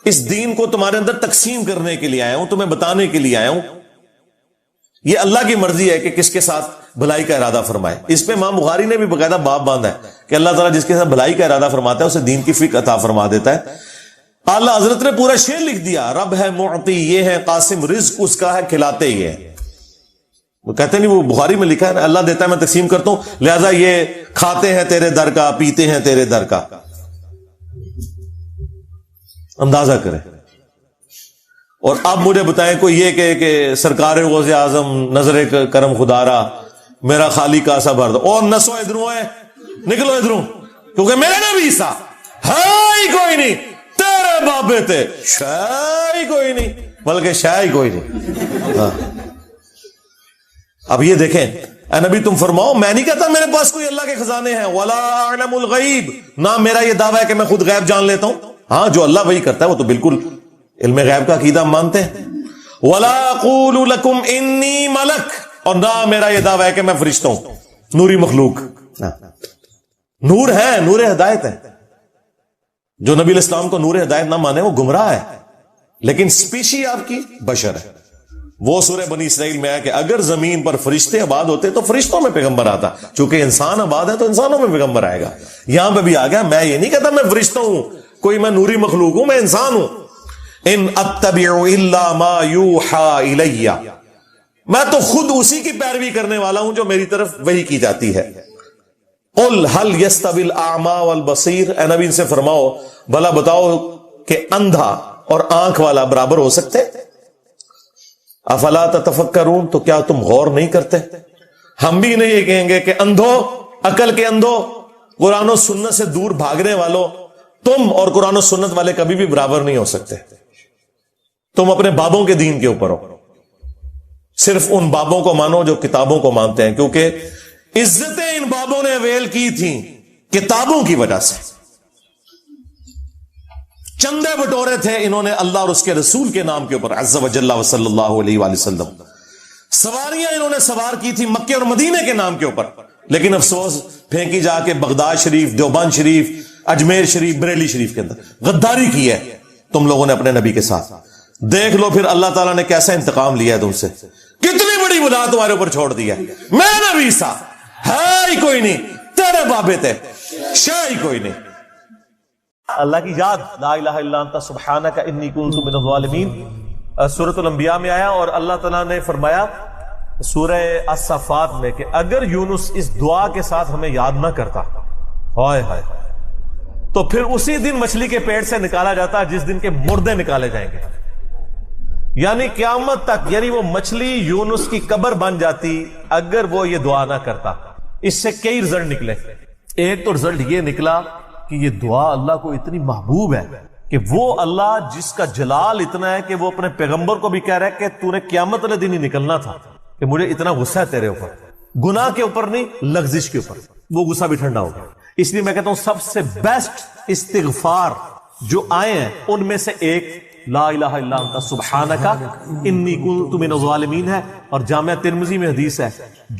اس دین کو تمہارے اندر تقسیم کرنے کے لیے آیا ہوں، تمہیں بتانے کے لیے آیا ہوں. یہ اللہ کی مرضی ہے کہ کس کے ساتھ بھلائی کا ارادہ فرمائے. اس پہ امام بخاری نے بھی باقاعدہ باب باندھا ہے کہ اللہ تعالیٰ جس کے ساتھ بھلائی کا ارادہ فرماتا ہے اسے دین کی فکر عطا فرما دیتا ہے. اعلیٰ حضرت نے پورا شعر لکھ دیا، رب ہے معطی یہ ہے قاسم، رزق اس کا ہے کھلاتے ہی ہے. وہ کہتے نہیں، وہ بخاری میں لکھا ہے اللہ دیتا ہے میں تقسیم کرتا ہوں، لہذا یہ کھاتے ہیں تیرے در کا، پیتے ہیں تیرے در کا. اندازہ کریں. اور اب مجھے بتائیں کوئی یہ کہ سرکار غوث اعظم نظر کرم خدارا میرا خالی کا سا بھر دو، اور نسو ادھروں ہے نکلو ادھروں، کیونکہ میرے نبی سا ہے ہی کوئی نہیں، تیرے بابے تھے شاہ ہی کوئی نہیں، بلکہ شاہ ہی کوئی نہیں. ہاں. اب یہ دیکھیں، اے نبی تم فرماؤ میں نہیں کہتا میرے پاس کوئی اللہ کے خزانے ہیں. ولا اعلم الغیب، نہ میرا یہ دعویٰ ہے کہ میں خود غیب جان لیتا ہوں. ہاں جو اللہ وہی کرتا ہے وہ تو بالکل علم غیب کا عقیدہ ہم مانتے ہیں. ولا اقول لکم انی ملک، اور نہ میرا یہ دعویٰ ہے کہ میں فرشتہ ہوں، نوری مخلوق. نور ہے، نور ہدایت ہے. جو نبی علیہ السلام کو نور ہدایت نہ مانے وہ گمراہ ہے. لیکن سپیشی آپ کی بشر ہے. وہ سورہ بنی اسرائیل میں ہے کہ اگر زمین پر فرشتے آباد ہوتے تو فرشتوں میں پیغمبر آتا، چونکہ انسان آباد ہے تو انسانوں میں پیغمبر آئے گا. یہاں پہ بھی آ گیا، میں یہ نہیں کہتا میں فرشتہ ہوں، کوئی میں نوری مخلوق ہوں، میں انسان ہوں. ان اتبع الا ما یوحى الی، میں تو خود اسی کی پیروی کرنے والا ہوں جو میری طرف وحی کی جاتی ہے. قل هل يستوي الاعمى والبصير، اے نبی ان سے فرماؤ بھلا بتاؤ کہ اندھا اور آنکھ والا برابر ہو سکتے؟ افلا تتفکرون، تو کیا تم غور نہیں کرتے؟ ہم بھی نہیں یہ کہیں گے کہ اندھو، عقل کے اندھو، قرآن و سنت سے دور بھاگنے والوں، تم اور قرآن و سنت والے کبھی بھی برابر نہیں ہو سکتے. تم اپنے بابوں کے دین کے اوپر ہو، صرف ان بابوں کو مانو جو کتابوں کو مانتے ہیں، کیونکہ عزتیں ان بابوں نے اویل کی تھیں کتابوں کی وجہ سے. چندے بٹورے تھے انہوں نے اللہ اور اس کے رسول کے نام کے اوپر عز و جل و صلی اللہ علیہ وآلہ وسلم. سواریاں انہوں نے سوار کی تھی مکے اور مدینے کے نام کے اوپر، لیکن افسوس پھینکی جا کے بغداد شریف، دیوبند شریف، اجمیر شریف، بریلی شریف کے اندر. غداری کی ہے تم لوگوں نے اپنے نبی کے ساتھ. دیکھ لو پھر اللہ تعالیٰ نے کیسا انتقام لیا ہے تم سے. کتنی بڑی بلا تمہارے اوپر چھوڑ دیا. میں نبی سا ہے ہی کوئی نہیں، تیرے بابے تھے شاہ ہی کوئی نہیں. اللہ کی یاد، لا الہ الا انت سبحانک انی کنت من الظالمین، سورۃ الانبیاء میں آیا. اور اللہ تعالیٰ نے فرمایا سورہ الصفات میں کہ اگر یونس اس دعا کے ساتھ ہمیں یاد نہ کرتا، ہائے ہائے، تو پھر اسی دن مچھلی کے پیٹ سے نکالا جاتا جس دن کے مردے نکالے جائیں گے. یعنی قیامت تک، یعنی وہ مچھلی یونس کی قبر بن جاتی اگر وہ یہ دعا نہ کرتا. اس سے کئی رزلٹ نکلے. ایک تو رزلٹ یہ نکلا کہ یہ دعا اللہ کو اتنی محبوب ہے کہ وہ اللہ جس کا جلال اتنا ہے کہ وہ اپنے پیغمبر کو بھی کہہ رہا ہے کہ تو نے قیامت والے دن ہی نکلنا تھا، کہ مجھے اتنا غصہ ہے تیرے اوپر، گناہ کے اوپر نہیں، لغزش کے اوپر. وہ غصہ بھی ٹھنڈا ہو گیا. اس لیے میں کہتا ہوں سب سے بیسٹ استغفار جو آئے ہیں ان میں سے ایک لا الہ الا انت سبحانک انی کنت من الظالمین ہے. اور جامعہ ترمذی میں حدیث ہے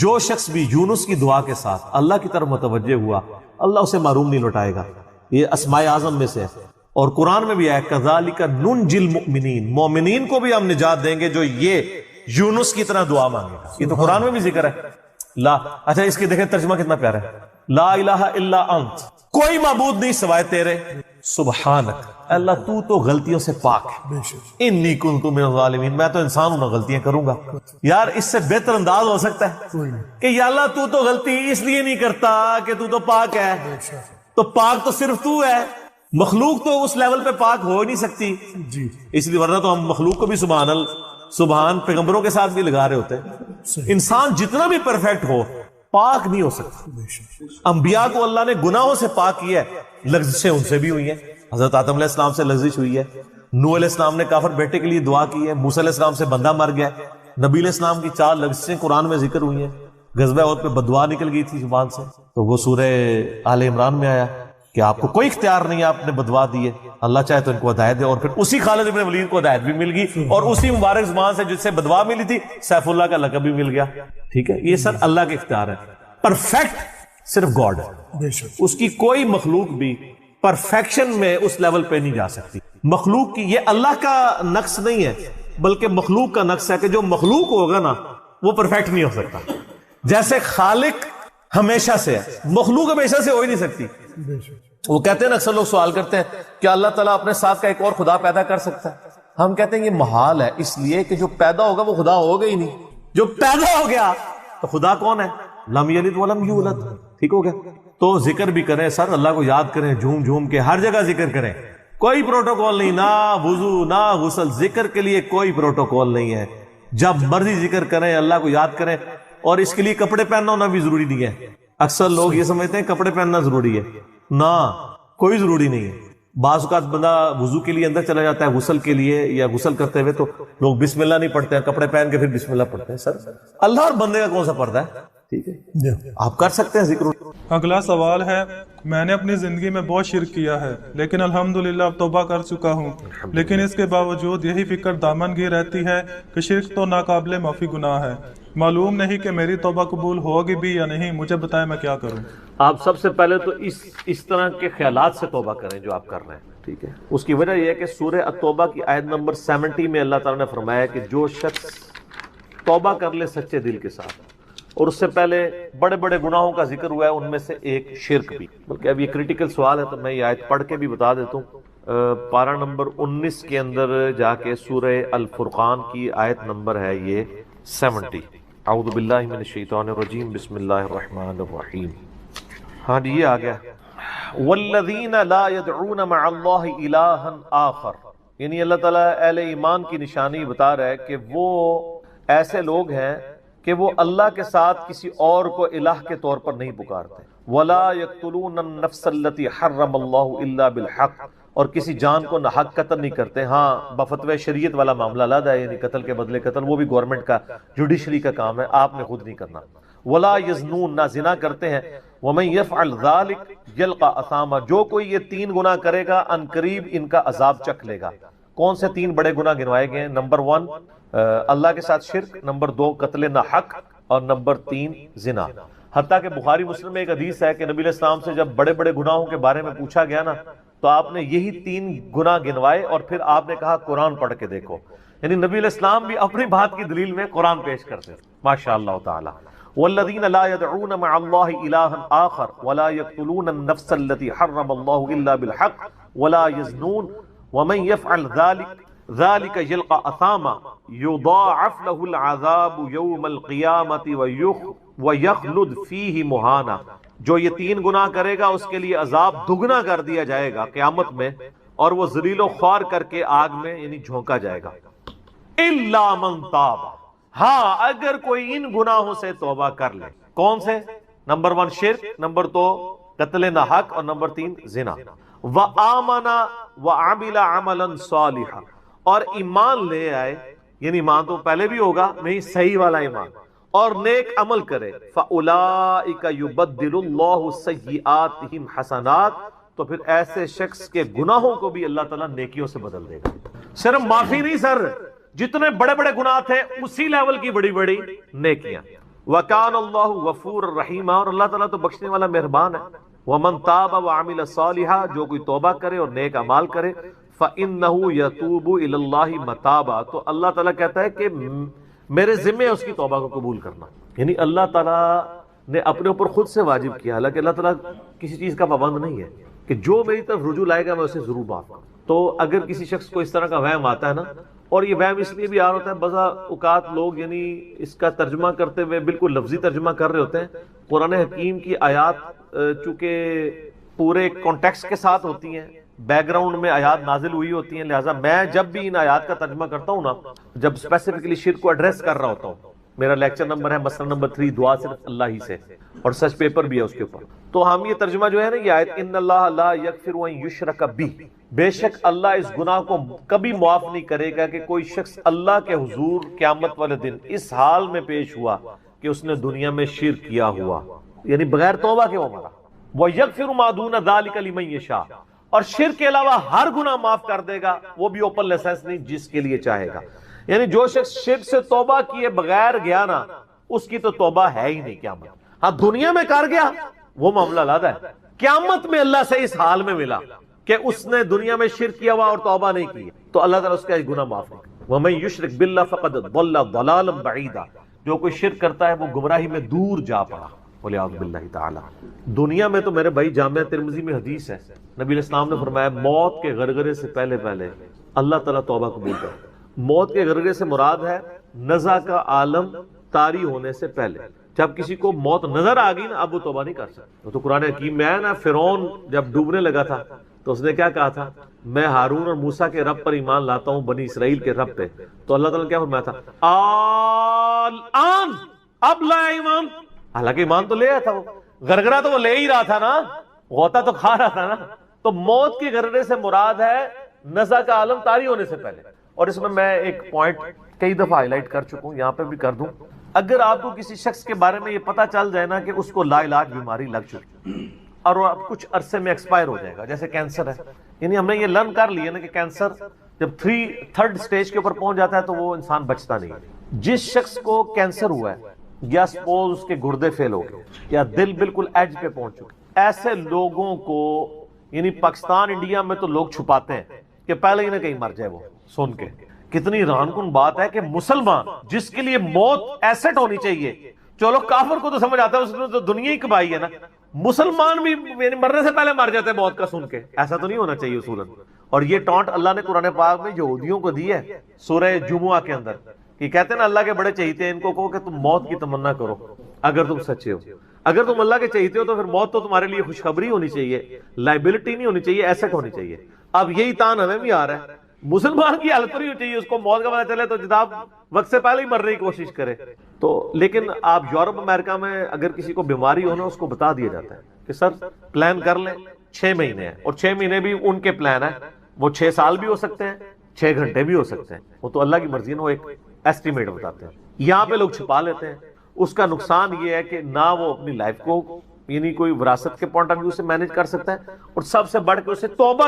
جو شخص بھی یونس کی دعا کے ساتھ اللہ کی طرف متوجہ ہوا اللہ اسے معروم نہیں لوٹائے گا. یہ اسماء اعظم میں سے ہے. اور قرآن میں بھی ہے کذالک ننجی المؤمنین، مومنین کو بھی ہم نجات دیں گے جو یہ یونس کی طرح دعا مانگے گا. یہ تو قرآن میں بھی ذکر ہے. لا اچھا اس کی دیکھیں ترجمہ کتنا پیارا ہے. لا الہ الا انت، کوئی معبود نہیں سوائے تیرے، سبحانک، اللہ تو تو غلطیوں سے پاک ہے، انی کنت من الظالمین، میں تو انسان ہوں، غلطیاں کروں گا. یار اس سے بہتر انداز ہو سکتا ہے کہ یا اللہ تو تو غلطی اس لیے نہیں کرتا کہ تو تو پاک ہے. تو پاک تو صرف تو ہے، مخلوق تو اس لیول پہ پاک ہو نہیں سکتی. اس لیے ورنہ تو ہم مخلوق کو بھی سبحان پیغمبروں کے ساتھ بھی لگا رہے ہوتے. انسان جتنا بھی پرفیکٹ ہو پاک نہیں ہو سکتا. انبیاء کو اللہ نے گناہوں سے پاک کیا ہے، لغزشیں ان سے بھی ہوئی ہیں. حضرت آدم علیہ السلام سے لغزش ہوئی ہے، نوح علیہ السلام نے کافر بیٹے کے لیے دعا کی ہے، موسیٰ علیہ السلام سے بندہ مر گیا، نبی علیہ السلام کی 4 لغزشیں قرآن میں ذکر ہوئی ہیں. غزوہ احد پہ بددعا نکل گئی تھی زبان سے، تو وہ سورہ آل عمران میں آیا کہ آپ کو کوئی اختیار نہیں ہے، آپ نے بددعا دی ہے، اللہ چاہے تو ان کو ہدایت دے. اور پھر اسی خالد ابن ولید کو ہدایت بھی مل گئی، اور اسی مبارک زبان سے جس سے بددعا ملی تھی سیف اللہ کا لقب بھی مل گیا. ٹھیک ہے، یہ سر اللہ کے اختیار ہے. پرفیکٹ صرف گاڈ ہے، اس کی کوئی مخلوق بھی پرفیکشن میں اس لیول پہ نہیں جا سکتی. مخلوق کی یہ اللہ کا نقص نہیں ہے بلکہ مخلوق کا نقص ہے کہ جو مخلوق ہوگا نا وہ پرفیکٹ نہیں ہو سکتا. جیسے خالق ہمیشہ سے ہے، مخلوق ہمیشہ سے ہو ہی نہیں سکتی. وہ کہتے ہیں نا، اکثر لوگ سوال کرتے ہیں کہ اللہ تعالیٰ اپنے ساتھ کا ایک اور خدا پیدا کر سکتا ہے. ہم کہتے ہیں یہ محال ہے، اس لیے کہ جو پیدا ہوگا وہ خدا ہوگا ہی نہیں. جو پیدا ہو گیا تو خدا کون ہے؟ لم یلد ولم یولد. ٹھیک ہو گیا. تو ذکر بھی کریں سر، اللہ کو یاد کریں، جھوم جھوم کے ہر جگہ ذکر کریں. کوئی پروٹوکول نہیں، نہ وضو نہ غسل، ذکر کے لیے کوئی پروٹوکول نہیں ہے. جب مرضی ذکر کریں، اللہ کو یاد کریں. اور اس کے لیے کپڑے پہننا ہونا بھی ضروری نہیں ہے. اکثر لوگ یہ سمجھتے ہیں کپڑے پہننا ضروری ہے، نہ کوئی ضروری نہیں ہے. بعض اوقات بندہ وضو کے لیے اندر چلا جاتا ہے غسل کے لیے، یا غسل کرتے ہوئے تو لوگ بسم اللہ نہیں پڑھتے ہیں، کپڑے پہن کے پھر بسم اللہ پڑھتے ہیں. سر اللہ اور بندے کا کون سا پردہ ہے؟ ٹھیک ہے، آپ کر سکتے ہیں ذکر. اگلا سوال ہے، میں نے اپنی زندگی میں بہت شرک کیا ہے لیکن الحمدللہ اب توبہ کر چکا ہوں، لیکن اس کے باوجود یہی فکر دامن گیر رہتی ہے کہ شرک تو ناقابل معافی گناہ ہے. معلوم نہیں کہ میری توبہ قبول ہوگی بھی یا نہیں، مجھے بتائیں میں کیا کروں. آپ سب سے پہلے تو اس طرح کے خیالات سے توبہ کریں جو آپ کر رہے ہیں. ٹھیک ہے، اس کی وجہ یہ ہے کہ سورہ التوبہ کی آیت نمبر 70 میں اللہ تعالیٰ نے فرمایا کہ جو شخص توبہ کر لے سچے دل کے ساتھ، اور اس سے پہلے بڑے بڑے گناہوں کا ذکر ہوا ہے، ان میں سے ایک شرک بھی. بلکہ اب یہ کریٹیکل سوال ہے تو میں یہ آیت پڑھ کے بھی بتا دیتا ہوں. پارہ نمبر 19 کے اندر جا کے سورہ الفرقان کی آیت نمبر ہے یہ 70. اعوذ باللہ من الشیطان الرجیم، بسم اللہ الرحمن الرحیم. ہاں جی یہ آ گیا، والذین لا يدعون مع اللہ الہا آخر. یعنی اللہ تعالیٰ اہل ایمان کی نشانی بتا رہا ہے کہ وہ ایسے لوگ ہیں کہ وہ اللہ کے ساتھ کسی اور کو الہ کے طور پر نہیں پکارتے. وَلَا يَقْتُلُونَ النَّفْسَ الَّتِي حَرَّمَ اللَّهُ إِلَّا بِالْحَقِّ، اور کسی جان کو ناحق قتل نہیں کرتے. ہاں بفتوی شریعت والا معاملہ علیحدہ ہے، یعنی قتل کے بدلے قتل، وہ بھی گورنمنٹ کا جوڈیشری کا کام ہے، آپ نے خود نہیں کرنا. وَلَا يَزْنُونَ، نہ زنا کرتے ہیں. وَمَن يَفْعَلْ ذَلِكَ يَلْقَ أَثَامًا، جو کوئی یہ 3 گناہ کرے گا عنقریب ان کا عذاب چکھ لے گا. کون سے 3 بڑے گناہ گنوائے گئے ہیں؟ نمبر 1 اللہ کے ساتھ شرک، نمبر 2 قتل ناحق، اور نمبر 3 زنا. حتیٰ کہ بخاری مسلم میں ایک حدیث ہے کہ نبی علیہ السلام سے جب بڑے بڑے گناہوں کے بارے میں پوچھا گیا نا تو آپ نے یہی 3 گناہ گنوائے اور پھر آپ نے کہا قرآن پڑھ کے دیکھو. یعنی نبی علیہ السلام بھی اپنی بات کی دلیل میں قرآن پیش کرتے ہیں. ماشاءاللہ تعالی. والذین لا يدعون مع اللہ الہا آخر ولا يقتلون النفس التي حرم اللہ الا بالحق ولا يزنون ومن يفعل ذلك يلقى اثاما يضاعف له العذاب يوم القیامة ويخلد فيه مہانا. جو یہ 3 گناہ کرے گا اس کے لیے عذاب دگنا کر دیا جائے گا قیامت میں، اور وہ ذلیل و خوار کر کے آگ میں یعنی جھونکا جائے گا. الا من تاب، ہاں اگر کوئی ان گناہوں سے توبہ کر لے. کون سے؟ نمبر 1 شرک، نمبر 2 قتل ناحق، اور نمبر 3 زنا. وآمن وعمل عملا صالحا، اور ایمان لے آئے، یعنی ایمان تو پہلے بھی ہوگا نہیں، صحیح والا ایمان، اور نیک عمل کرے. فَأُولَئِكَ يُبَدِّلُ اللَّهُ سَيِّئَاتِهِمْ حَسَنَات، تو پھر ایسے شخص کے گناہوں کو بھی اللہ تعالیٰ نیکیوں سے بدل دے گا. صرف معافی نہیں سر، جتنے بڑے بڑے گناہ تھے اسی لیول کی بڑی بڑی نیکیاں. وَكَانَ اللَّهُ غَفُورًا رَحِيمًا، اور اللہ تعالیٰ تو بخشنے والا مہربان ہے. وَمَن تَابَ وَعَمِلَ صَالِحًا، جو کوئی توبہ کرے اور نیک اعمال کرے. فَإِنَّهُ يَتُوبُ إِلَى اللَّهِ مَتَابًا، تو اللہ تعالیٰ کہتا ہے کہ میرے ذمہ اس کی توبہ کو قبول کرنا. یعنی اللہ تعالیٰ نے اپنے اوپر خود سے واجب کیا، حالانکہ اللہ تعالیٰ کسی چیز کا پابند نہیں ہے کہ جو میری طرف رجوع لائے گا میں اسے ضرور معاف کروں. تو اگر کسی شخص کو اس طرح کا وہم آتا ہے نا، اور یہ وہم اس لیے بھی آ رہا ہوتا ہے، بعض اوقات لوگ یعنی اس کا ترجمہ کرتے ہوئے بالکل لفظی ترجمہ کر رہے ہوتے ہیں. قرآن حکیم کی آیات چونکہ پورے کانٹیکسٹ کے ساتھ ہوتی ہیں، بیک گراؤنڈ میں آیات نازل ہوئی ہوتی ہیں، لہٰذا میں جب بھی ان آیات کا ترجمہ کرتا ہوں نا، جب اسپیسیفکلی شرک کو ایڈریس کر رہا ہوتا ہوں، میرا لیکچر نمبر ہے مسئلہ نمبر 3 دعا صرف اللہ ہی سے، اور سچ پیپر بھی ہے اس کے اوپر، تو ہم یہ ترجمہ جو ہے نا، یہ آیت ان اللہ لا یغفر ان یشرک بہ، بے شک اللہ اس گناہ کو کبھی معاف نہیں کرے گا کہ کوئی شخص اللہ کے حضور قیامت والے دن اس حال میں پیش ہوا کہ اس نے دنیا میں شرک کیا ہوا، یعنی بغیر توبہ کے وہ مرا. وَيَغْفِرُ مَا دُونَ ذَلِكَ لِمَن یشاء، اور شرک کے علاوہ ہر گناہ معاف کر دے گا، وہ بھی اوپن لائسنس نہیں، جس کے لیے چاہے گا. یعنی جو شخص شرک سے توبہ کیے بغیر گیا نا، اس کی تو توبہ ہے ہی نہیں قیامت. ہاں دنیا میں کر گیا وہ معاملہ علیحدہ ہے، قیامت میں اللہ سے اس حال میں ملا کہ اس نے دنیا میں شرک کیا ہوا اور توبہ نہیں کی، تو اللہ تعالیٰ اس کا گناہ معاف نہیں کرے. وَمَن يُشْرِكْ بِاللَّهِ فَقَدْ ضَلَّ ضَلَالًا بَعِيدًا، جو کوئی شرک کرتا ہے وہ گمراہی میں دور جا پڑا. وَلِعَوْذُ بِاللَّهِ تَعَالَى. دنیا میں تو میرے بھائی جامعہ ترمذی میں حدیث ہے، نبی علیہ السلام نے فرمایا موت کے غرغرے سے پہلے اللہ تعالیٰ توبہ قبول کرے. موت کے غرغرے سے مراد ہے نزع کا عالم طاری ہونے سے پہلے. جب کسی کو موت نظر آ گئی نا، اب وہ توبہ نہیں کر سکتا. تو قرآن حکیم میں ہے نا، فرعون جب ڈوبنے لگا تھا تو اس نے کیا کہا تھا، میں ہارون اور موسیٰ کے رب پر ایمان لاتا ہوں، بنی اسرائیل کے رب پہ. تو اللہ تعالیٰ نے کیا فرمایا تھا، الآن، اب لایا ایمان. حالانکہ ایمان تو لے آیا تھا، وہ غرغرہ تو وہ لے ہی رہا تھا نا، غوطہ تو کھا رہا تھا نا. تو موت کے غرغرے سے مراد ہے نزع کا عالم طاری ہونے سے پہلے. اور اس میں ایک پوائنٹ کئی دفعہ ہائی لائٹ کر چکا ہوں، یہاں پہ بھی کر دوں. اگر آپ کو کسی شخص کے بارے میں یہ پتا چل جائے نا کہ اس کو لا علاج بیماری لگ چکی اور وہ اب کچھ عرصے میں ایکسپائر ہو جائے گا، جیسے کینسر ہے، یعنی ہم نے یہ لرن کر لیا نا کہ کینسر جب 3rd سٹیج کے اوپر پہنچ جاتا ہے تو وہ انسان بچتا نہیں. جس شخص کو کینسر ہوا ہے یا سپوز اس کے گردے فیل ہو گئے یا دل بالکل ایج پہ پہنچ چکے، ایسے لوگوں کو یعنی پاکستان انڈیا میں تو لوگ چھپاتے ہیں کہ پہلے ہی نہ کہیں مر جائے. وہ سن کے کتنی حیران کن بات ہے کہ مسلمان جس کے لیے موت ایسٹ ہونی چاہیے، چلو کافر کو تو سمجھ آتا ہے، اس نے تو دنیا ہی کمائی ہے نا، مسلمان بھی یعنی مرنے سے پہلے مر جاتے ہیں موت کا سن کے. ایسا تو نہیں ہونا چاہیے اصولاً. اور یہ ٹانٹ اللہ نے قرآن پاک میں یہودیوں کو دی ہے سورہ جمعہ کے اندر، کہ کہتے ہیں نا اللہ کے بڑے چہیتے ہیں، ان کو کہو کہ تم موت کی تمنا کرو اگر تم سچے ہو. اگر تم اللہ کے چہیتے ہو تو پھر موت تو تمہارے لیے خوشخبری ہونی چاہیے، لائبلٹی نہیں ہونی چاہیے، ایسٹ ہونی چاہیے. اب یہی تان ہمیں بھی آ رہا ہے مسلمان کی حالت نہیں چاہیے اس کو موت کا پتہ چلے تو جناب وقت سے پہلے ہی مرنے کی کوشش کرے. تو لیکن آپ یورپ امریکہ میں اگر کسی کو بیماری ہو نا اس کو بتا دیا جاتا ہے کہ سر پلان کر لیں 6 مہینے ہیں, اور 6 مہینے بھی ان کے پلان ہے, وہ 6 سال بھی ہو سکتے ہیں 6 گھنٹے بھی ہو سکتے ہیں, وہ تو اللہ کی مرضی ہے, وہ ایک ایسٹیمیٹ بتاتے ہیں. یہاں پہ لوگ چھپا لیتے ہیں. اس کا نقصان یہ ہے کہ نہ وہ اپنی لائف کو یعنی کوئی وراثت کے پوائنٹ آف ویو سے مینج کر سکتا ہے, اور سب سے بڑھ کے اسے توبہ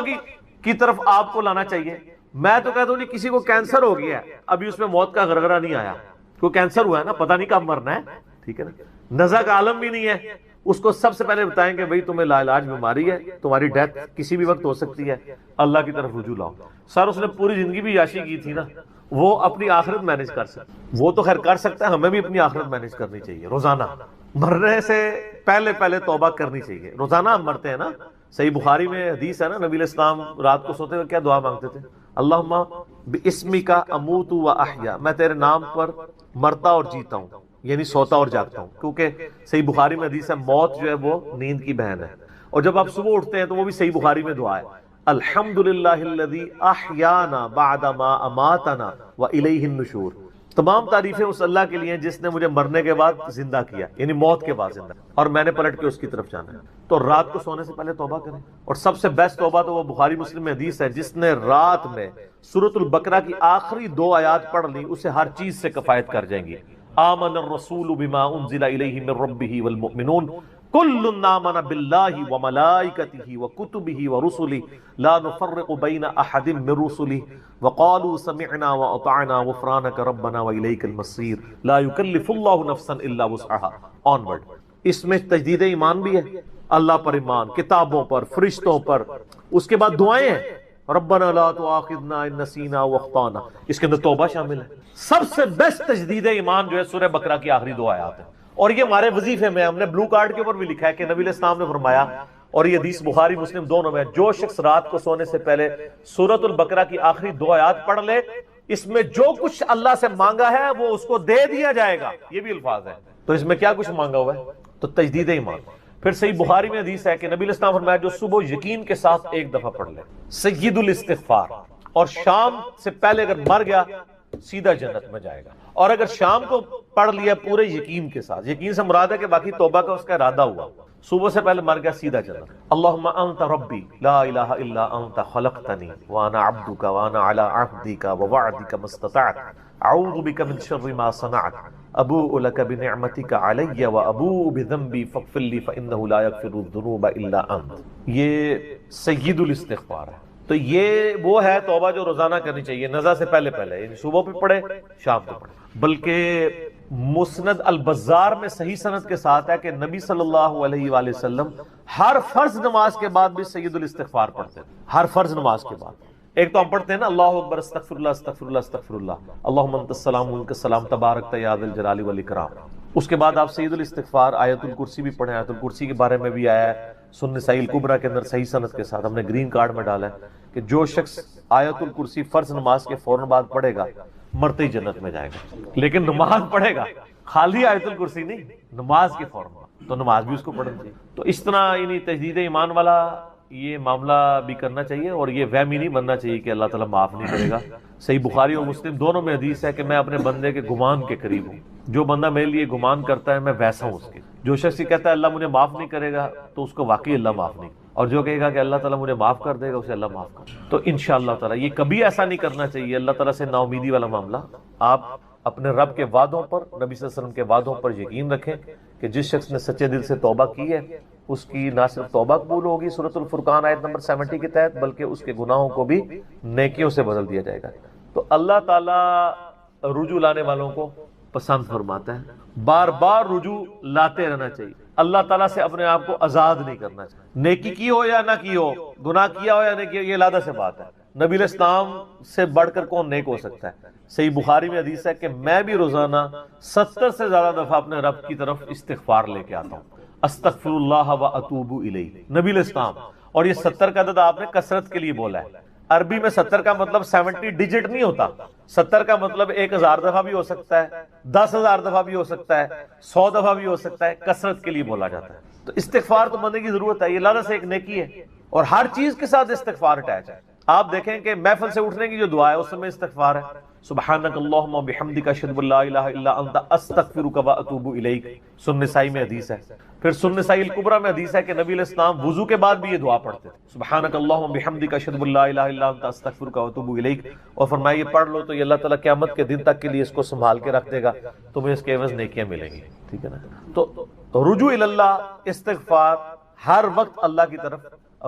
کی طرف آپ کو لانا چاہیے. میں تو کہتا ہوں جی کسی کو کینسر ہو گیا ہے, ابھی اس میں موت کا غرغرہ نہیں آیا, کوئی کینسر ہوا ہے نا, پتہ نہیں کب مرنا ہے, ٹھیک ہے نا, نزع کا عالم بھی نہیں ہے, اس کو سب سے پہلے بتائیں کہ بھائی تمہیں لا علاج بیماری ہے, تمہاری ڈیتھ کسی بھی وقت ہو سکتی ہے, اللہ کی طرف رجوع لاؤ. سر اس نے پوری زندگی بھی عیاشی کی تھی نا, وہ اپنی آخرت مینج کر سکتا, وہ تو خیر کر سکتا ہے, ہمیں بھی اپنی آخرت مینج کرنی چاہیے. روزانہ مرنے سے پہلے توبہ کرنی چاہیے. روزانہ ہم مرتے ہیں نا, صحیح بخاری میں حدیث ہے نا, نبی علیہ السلام رات کو سوتے ہوئے کیا دعا مانگتے تھے؟ اللہم باسمک اموت و احیا, میں تیرے نام پر مرتا اور جیتا ہوں, یعنی سوتا اور جاگتا ہوں, کیونکہ صحیح بخاری میں حدیث ہے موت جو ہے وہ نیند کی بہن ہے. اور جب آپ صبح اٹھتے ہیں تو وہ بھی صحیح بخاری میں دعا ہے, الحمدللہ الذی احیانا بعد ما اماتنا والیہ النشور. تمام تعریفیں اس اللہ کے لیے ہیں جس نے مجھے مرنے کے بعد زندہ کیا, یعنی موت کے بعد زندہ, اور میں نے پلٹ کے اس کی طرف جانا ہے. تو رات کو سونے سے پہلے توبہ کریں, اور سب سے بیسٹ توبہ تو وہ بخاری مسلم میں حدیث ہے, جس نے رات میں سورۃ البقرہ کی آخری 2 آیات پڑھ لی اسے ہر چیز سے کفایت کر جائیں گی. آمن الرسول بما انزل الیہ من ربہ والمؤمنون کل آمن باللہ وملائکتہ وکتبہ ورسلہ لا نفرق بین احد من رسلہ وقالوا سمعنا واطعنا غفرانک ربنا والیک المصیر لا یکلف اللہ نفسا الا وسعها. آنورڈ. اس میں تجدید ایمان بھی ہے, اللہ پر ایمان, کتابوں پر, فرشتوں پر. اس کے بعد دعائیں ہیں, ربنا لا تؤاخذنا ان نسینا واخطانا, اس کے اندر توبہ شامل ہے. سب سے بیسٹ تجدید ایمان جو ہے سورہ بقرہ کی آخری 2 آیات ہیں, اور یہ ہمارے وظیفے میں ہم نے بلو کارڈ کے اوپر بھی لکھا ہے کہ نبی علیہ السلام نے فرمایا, اور یہ حدیث بخاری مسلم دونوں میں, جو شخص رات کو سونے سے پہلے سورۃ البقرہ کی آخری 2 آیات پڑھ لے, اس میں جو کچھ اللہ سے مانگا ہے وہ اس کو دے دیا جائے گا. یہ بھی الفاظ ہے, تو اس میں کیا کچھ مانگا ہوا ہے؟ تو تجدید ایمان. پھر صحیح بخاری میں حدیث ہے کہ نبی علیہ السلام فرمایا جو صبح یقین کے ساتھ 1 دفعہ پڑھ لے سید الاستغفار, اور شام سے پہلے اگر مر گیا سیدھا جنت میں جائے گا. اور اگر شام کو پڑھ لیا پورے یقین کے ساتھ, یقین سے مراد ہے کہ باقی توبہ کا اس کا ارادہ ہوا, صبح سے پہلے مر گیا سیدھا جنت. اللہم انت ربی لا الہ الا انت خلقتنی وانا عبدک وانا علی عہدک ووعدک ما استطعت اعوذ بک من شر ما صنعت ابوء لک بنعمتک علی وابوء بذنبی فاغفر لی فانہ لا یغفر الذنوب الا انت. یہ سید الاستغفار ہے. تو یہ وہ ہے توبہ جو روزانہ کرنی چاہیے, نزع سے پہلے, یعنی صبح پہ پڑھے شام کو پڑھے. بلکہ مسند البزار میں صحیح سند کے ساتھ ہے کہ نبی صلی اللہ علیہ وآلہ وسلم ہر فرض نماز کے بعد بھی سید الاستغفار پڑھتے ہیں. ہر فرض نماز کے بعد ایک تو ہم پڑھتے ہیں نا اللہ اکبر استغفر اللہ استغفر اللہ استغفر اللہ اللہم انت السلام منک السلام تبارک یا ذا الجلال والاکرام. اس کے بعد آپ سید الاستغفار آیت الکرسی بھی پڑھیں. آیت الکرسی کے بارے میں بھی آیا ہے سنن نسائی الکبریٰ کے اندر صحیح سند کے ساتھ, ہم نے گرین کارڈ میں ڈالا ہے کہ جو شخص آیت الکرسی فرض نماز کے فوراً بعد پڑھے گا مرتے ہی جنت میں جائے گا. لیکن نماز پڑھے گا, خالی آیت الکرسی نہیں, نماز کے فوراً بعد, تو نماز بھی اس کو پڑھنی چاہیے. تو اس طرح یعنی تجدید ایمان والا یہ معاملہ بھی کرنا چاہیے, اور یہ وہم ہی نہیں بننا چاہیے کہ اللہ تعالیٰ معاف نہیں کرے گا. صحیح بخاری اور مسلم دونوں میں حدیث ہے کہ میں اپنے بندے کے گمان کے قریب ہوں, جو بندہ میرے لیے گمان کرتا ہے میں ویسا ہوں اس کے. جو شخص کہتا ہے اللہ مجھے معاف نہیں کرے گا تو اس کو واقعی اللہ معاف نہیں, اور جو کہے گا کہ اللہ تعالیٰ مجھے معاف کر دے گا اسے اللہ معاف کر. تو انشاءاللہ تعالیٰ یہ کبھی ایسا نہیں کرنا چاہیے اللہ تعالیٰ سے نا امیدی والا معاملہ. آپ اپنے رب کے وعدوں پر, نبی صلی اللہ علیہ وسلم کے وعدوں پر یقین رکھیں کہ جس شخص نے سچے دل سے توبہ کی ہے اس کی نہ صرف توبہ قبول ہوگی سورۃ الفرقان آیت نمبر 70 کے تحت, بلکہ اس کے گناہوں کو بھی نیکیوں سے بدل دیا جائے گا. تو اللہ تعالیٰ رجوع لانے والوں کو پسند فرماتا ہے, بار بار رجوع لاتے رہنا چاہیے. اللہ تعالیٰ سے اپنے آپ کو آزاد نہیں کرنا چاہیے. نیکی کی ہو یا نہ کی ہو, گناہ کیا ہو یا نہیں کیا, یہ علیحدہ سے بات ہے. نبی علیہ السلام سے بڑھ کر کون نیک ہو سکتا ہے؟ صحیح بخاری میں حدیث ہے کہ میں بھی روزانہ 70 سے زیادہ دفعہ اپنے رب کی طرف استغفار لے کے آتا ہوں, استغفر اللہ و اتوب الیہ, نبی علیہ السلام. اور یہ 70 کا عدد آپ نے کثرت کے لیے بولا ہے. عربی میں 70 کا مطلب 70 ڈیجٹ نہیں ہوتا. 70 کا مطلب 1000 دفعہ بھی ہو سکتا ہے, 10,000 دفعہ بھی ہو سکتا ہے, 100 دفعہ بھی ہو سکتا ہے. کثرت کے لیے بولا جاتا ہے. تو استغفار تو بندے کی ضرورت ہے, یہ اللہ سے ایک نیکی ہے, اور ہر چیز کے ساتھ استغفار اٹیچ ہے. آپ دیکھیں کہ محفل سے اٹھنے کی جو دعا ہے اس میں استغفار ہے، سبحانک اللہم و بحمدک اشہد ان لا الہ الا انت استغفرک و اتوب الیک، سنن نسائی میں حدیث ہے۔ پھر سنن نسائی الکبریٰ میں حدیث ہے کہ نبی علیہ السلام وضو کے بعد بھی یہ دعا پڑھتے تھے، سبحانک اللہم و بحمدک اشہد ان لا الہ الا انت استغفرک و اتوب الیک، اور فرمایا یہ پڑھ لو تو یہ اللہ تعالیٰ قیامت کے دن تک کے لیے اس کو سنبھال کے رکھ دے گا، تمہیں اس کے عوض نیکیاں ملیں گی، ٹھیک ہے نا۔ تو رجوع اللہ، استغفار، ہر وقت اللہ کی طرف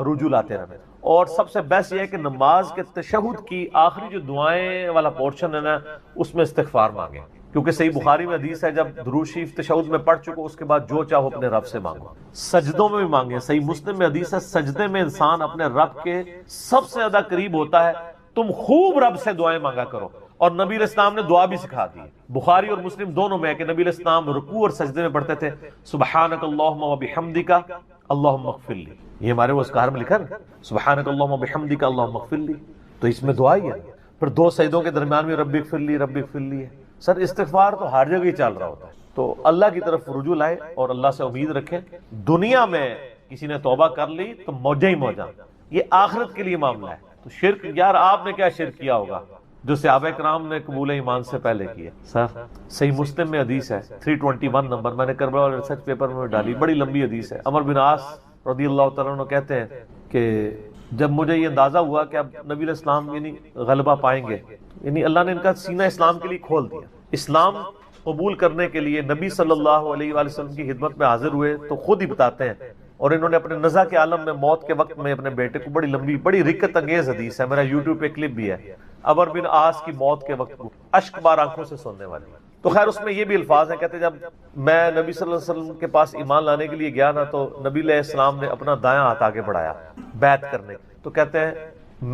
رجوع لاتے رہنا۔ اور سب سے بیسٹ یہ ہے کہ نماز کے تشہد کی آخری جو دعائیں والا پورشن ہے نا اس میں استغفار مانگیں، کیونکہ صحیح بخاری میں حدیث ہے جب درود شریف تشہد میں پڑھ چکو اس کے بعد جو چاہو اپنے رب سے مانگو، سجدوں میں بھی مانگیں۔ صحیح مسلم میں حدیث ہے سجدے میں انسان اپنے رب کے سب سے زیادہ قریب ہوتا ہے، تم خوب رب سے دعائیں مانگا کرو۔ اور نبی علیہ السلام نے دعا بھی سکھا دی، بخاری اور مسلم دونوں میں ہے کہ نبی علیہ السلام رکوع اور سجدے میں پڑھتے تھے سبحانک اللہم و بحمدک اللہم اغفر لی، یہ ہمارے وہ اذکار میں لکھا نا سبحانک اللہم و بحمدک اللہم اغفر لی، تو اس میں دعا ہی ہے۔ پھر دو سجدوں کے درمیان میں رب اغفر لی رب اغفر لی ہے۔ سر استغفار تو ہر جگہ ہی چل رہا ہوتا ہے، تو اللہ کی طرف رجوع لائے اور اللہ سے امید رکھیں۔ دنیا میں کسی نے توبہ کر لی تو موجہ ہی موجہ، یہ آخرت کے لیے معاملہ ہے۔ تو شرک، یار آپ نے کیا شرک کیا ہوگا جو صحابہ کرام نے قبول ایمان سے پہلے کیا؟ سر صحیح مسلم میں حدیث ہے 321 نمبر، میں نے کربلا والے ریسرچ پیپر میں ڈالی، بڑی لمبی حدیث ہے۔ عمر بن عاص رضی اللہ تعالیٰ عنہ کہتے ہیں کہ جب مجھے یہ اندازہ ہوا کہ اب نبی علیہ السلام یعنی غلبہ پائیں گے، یعنی اللہ نے ان کا سینہ اسلام کے لیے کھول دیا، اسلام قبول کرنے کے لیے نبی صلی اللہ علیہ وآلہ وسلم کی خدمت میں حاضر ہوئے، تو خود ہی بتاتے ہیں، اور انہوں نے اپنے نزع کے عالم میں موت کے وقت میں اپنے بیٹے کو، بڑی لمبی بڑی رکت انگیز حدیث ہے، میرا یوٹیوب پہ کلپ بھی ہے، عمر بن عاص کی موت کے وقت اشک بار آنکھوں سے سننے والی۔ تو خیر اس میں یہ بھی الفاظ ہیں، کہتے ہیں جب میں نبی صلی اللہ علیہ وسلم کے پاس ایمان لانے کے لیے گیا نا تو نبی علیہ السلام نے اپنا دایاں ہاتھ آگے بڑھایا بیعت کرنے، تو کہتے ہیں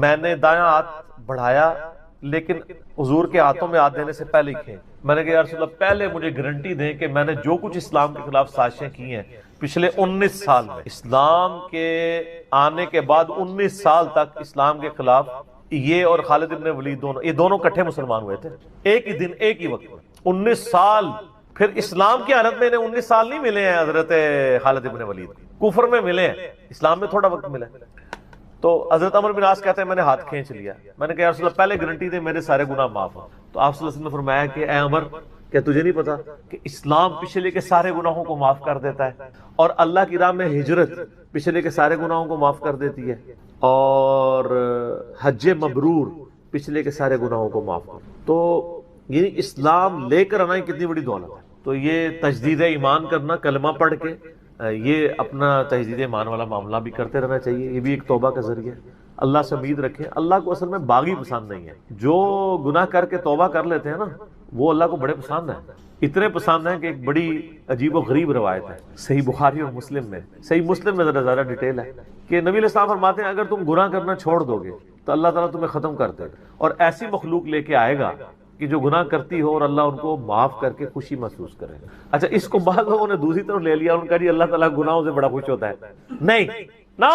میں نے دایاں ہاتھ بڑھایا لیکن حضور کے ہاتھوں میں ہاتھ دینے سے پہلے ہی کھیں، میں نے کہا یا رسول اللہ پہلے مجھے گارنٹی دیں کہ میں نے جو کچھ اسلام کے خلاف سازشیں کی ہیں پچھلے 19 سال میں، اسلام کے آنے کے بعد 19 سال تک اسلام کے خلاف یہ اور خالد ابن ولید دونوں، یہ دونوں کٹھے مسلمان ہوئے تھے ایک ہی دن ایک ہی وقت میں، 19 سال۔ پھر اسلام کی حالت میں انہیں 19 سال نہیں ملے ہیں حضرت خالد ابن ولید، کفر میں ملے ہیں، اسلام میں تھوڑا وقت ملا۔ تو حضرت عمر بن عاص کہتے ہیں میں نے ہاتھ کھینچ لیا، میں نے کہا یا رسول اللہ پہلے گارنٹی دے میرے سارے گناہ معاف ہوں۔ تو آپ صلی اللہ علیہ وسلم نے فرمایا کہ اے عمر، کیا تجھے نہیں پتا کہ اسلام پچھلے کے سارے گناہوں کو معاف کر دیتا ہے، اور اللہ کی راہ میں ہجرت پچھلے کے سارے گناہوں کو معاف کر دیتی ہے، اور حج مبرور پچھلے کے سارے گناہوں کو معاف کر۔ تو یہ اسلام لے کر آنا کتنی بڑی دولت ہے۔ تو یہ تجدید ایمان کرنا، کلمہ پڑھ کے یہ اپنا تجدید ایمان والا معاملہ بھی کرتے رہنا چاہیے، یہ بھی ایک توبہ کا ذریعہ ہے۔ اللہ سے امید رکھیں، اللہ کو اصل میں باغی پسند نہیں ہے، جو گناہ کر کے توبہ کر لیتے ہیں نا وہ اللہ کو بڑے پسند ہیں، اتنے پسند ہیں کہ ایک بڑی عجیب و غریب روایت ہے صحیح بخاری اور مسلم میں، صحیح مسلم میں ذرا زیادہ ڈیٹیل ہے کہ نبی علیہ السلام فرماتے ہیں اگر تم گناہ کرنا چھوڑ دو گے تو اللہ تعالیٰ تمہیں ختم کر دے گا، اور ایسی مخلوق لے کے آئے گا کہ جو گناہ کرتی ہو اور اللہ ان کو معاف کر کے خوشی محسوس کرے۔ اچھا اس کو بعض لوگوں نے دوسری طرف لے لیا، ان کا جی اللہ تعالیٰ گناہوں سے بڑا خوش ہوتا ہے، نہیں نا،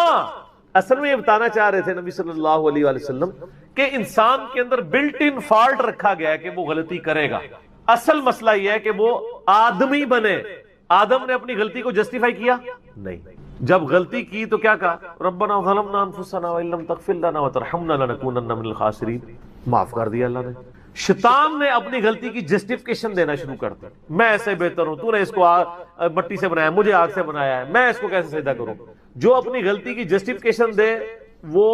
اصل میں یہ بتانا چاہ رہے تھے نبی صلی اللہ علیہ وآلہ وسلم کہ انسان کے اندر بلٹ ان فالٹ رکھا گیا ہے کہ وہ غلطی کرے گا، اصل مسئلہ یہ ہے کہ وہ آدمی بنے۔ آدم نے اپنی غلطی کو جسٹیفائی کیا نہیں، جب غلطی کی تو کیا کہا ربنا ظلمنا انفسنا وان لم تغفر لنا وترحمنا لنکونن من الخاسرین، معاف کر دیا اللہ نے۔ شیطان نے اپنی غلطی کی جسٹیفیکیشن دینا شروع کر دی، میں ایسے بہتر ہوں، تو نے اس کو مٹی سے بنایا، مجھے آگ سے بنایا ہے، میں اس کو کیسے سجدہ کروں۔ جو اپنی غلطی کی جسٹیفیکیشن دے وہ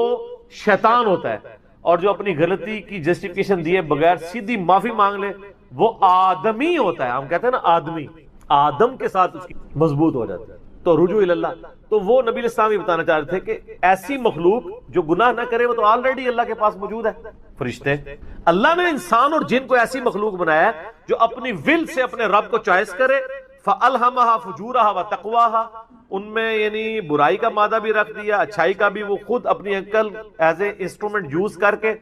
شیطان ہوتا ہے، اور جو اپنی غلطی کی جسٹیفیکیشن دیے بغیر سیدھی معافی مانگ لے وہ آدمی ہوتا ہے۔ ہم کہتے ہیں نا آدمی، آدم کے ساتھ اس کی مضبوط ہو جاتی ہے۔ تو رجوع اللہ، تو وہ نبی علیہ السلام یہ بتانا چاہ رہے تھے کہ ایسی مخلوق جو گناہ نہ کرے وہ تو آلریڈی اللہ کے پاس موجود ہے، فرشتے۔ اللہ نے انسان اور جن کو ایسی مخلوق بنایا ہے جو اپنی ول سے اپنے رب کو چوائس کرے، فَأَلْهَمَهَا فُجُورَهَا وَتَقْوَاهَا، ان میں یعنی برائی کا مادہ بھی رکھ دیا، اچھائی کا بھی، وہ خود اپنی عقل ایز اے انسٹرومنٹ یوز کر کے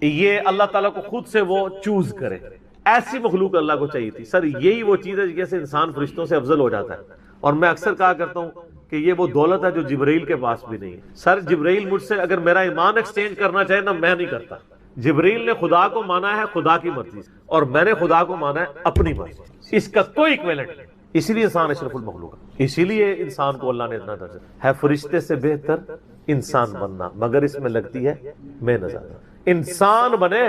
یہ اللہ تعالیٰ کو خود سے وہ چوز کرے۔ ایسی مخلوق اللہ کو چاہیے تھی۔ سر یہی وہ چیز ہے جیسے انسان فرشتوں سے افضل ہو جاتا ہے، اور میں اکثر کہا کرتا ہوں کہ یہ وہ دولت ہے جو جبرائیل کے پاس بھی نہیں ہے۔ سر جبرائیل مجھ سے اگر میرا ایمان ایکسچینج کرنا چاہے نا میں نہیں کرتا۔ جبرائیل نے خدا کو مانا ہے خدا کی مرضی سے، اور میں نے خدا کو مانا ہے اپنی مرضی سے، اس کا کوئی ایکویلنٹ نہیں۔ اسی لیے انسان اشرف المخلوق ہے، اسی لیے انسان کو اللہ نے اتنا درجہ ہے فرشتے سے بہتر انسان بننا، مگر اس میں لگتی ہے محنت زیادہ۔ انسان بنے،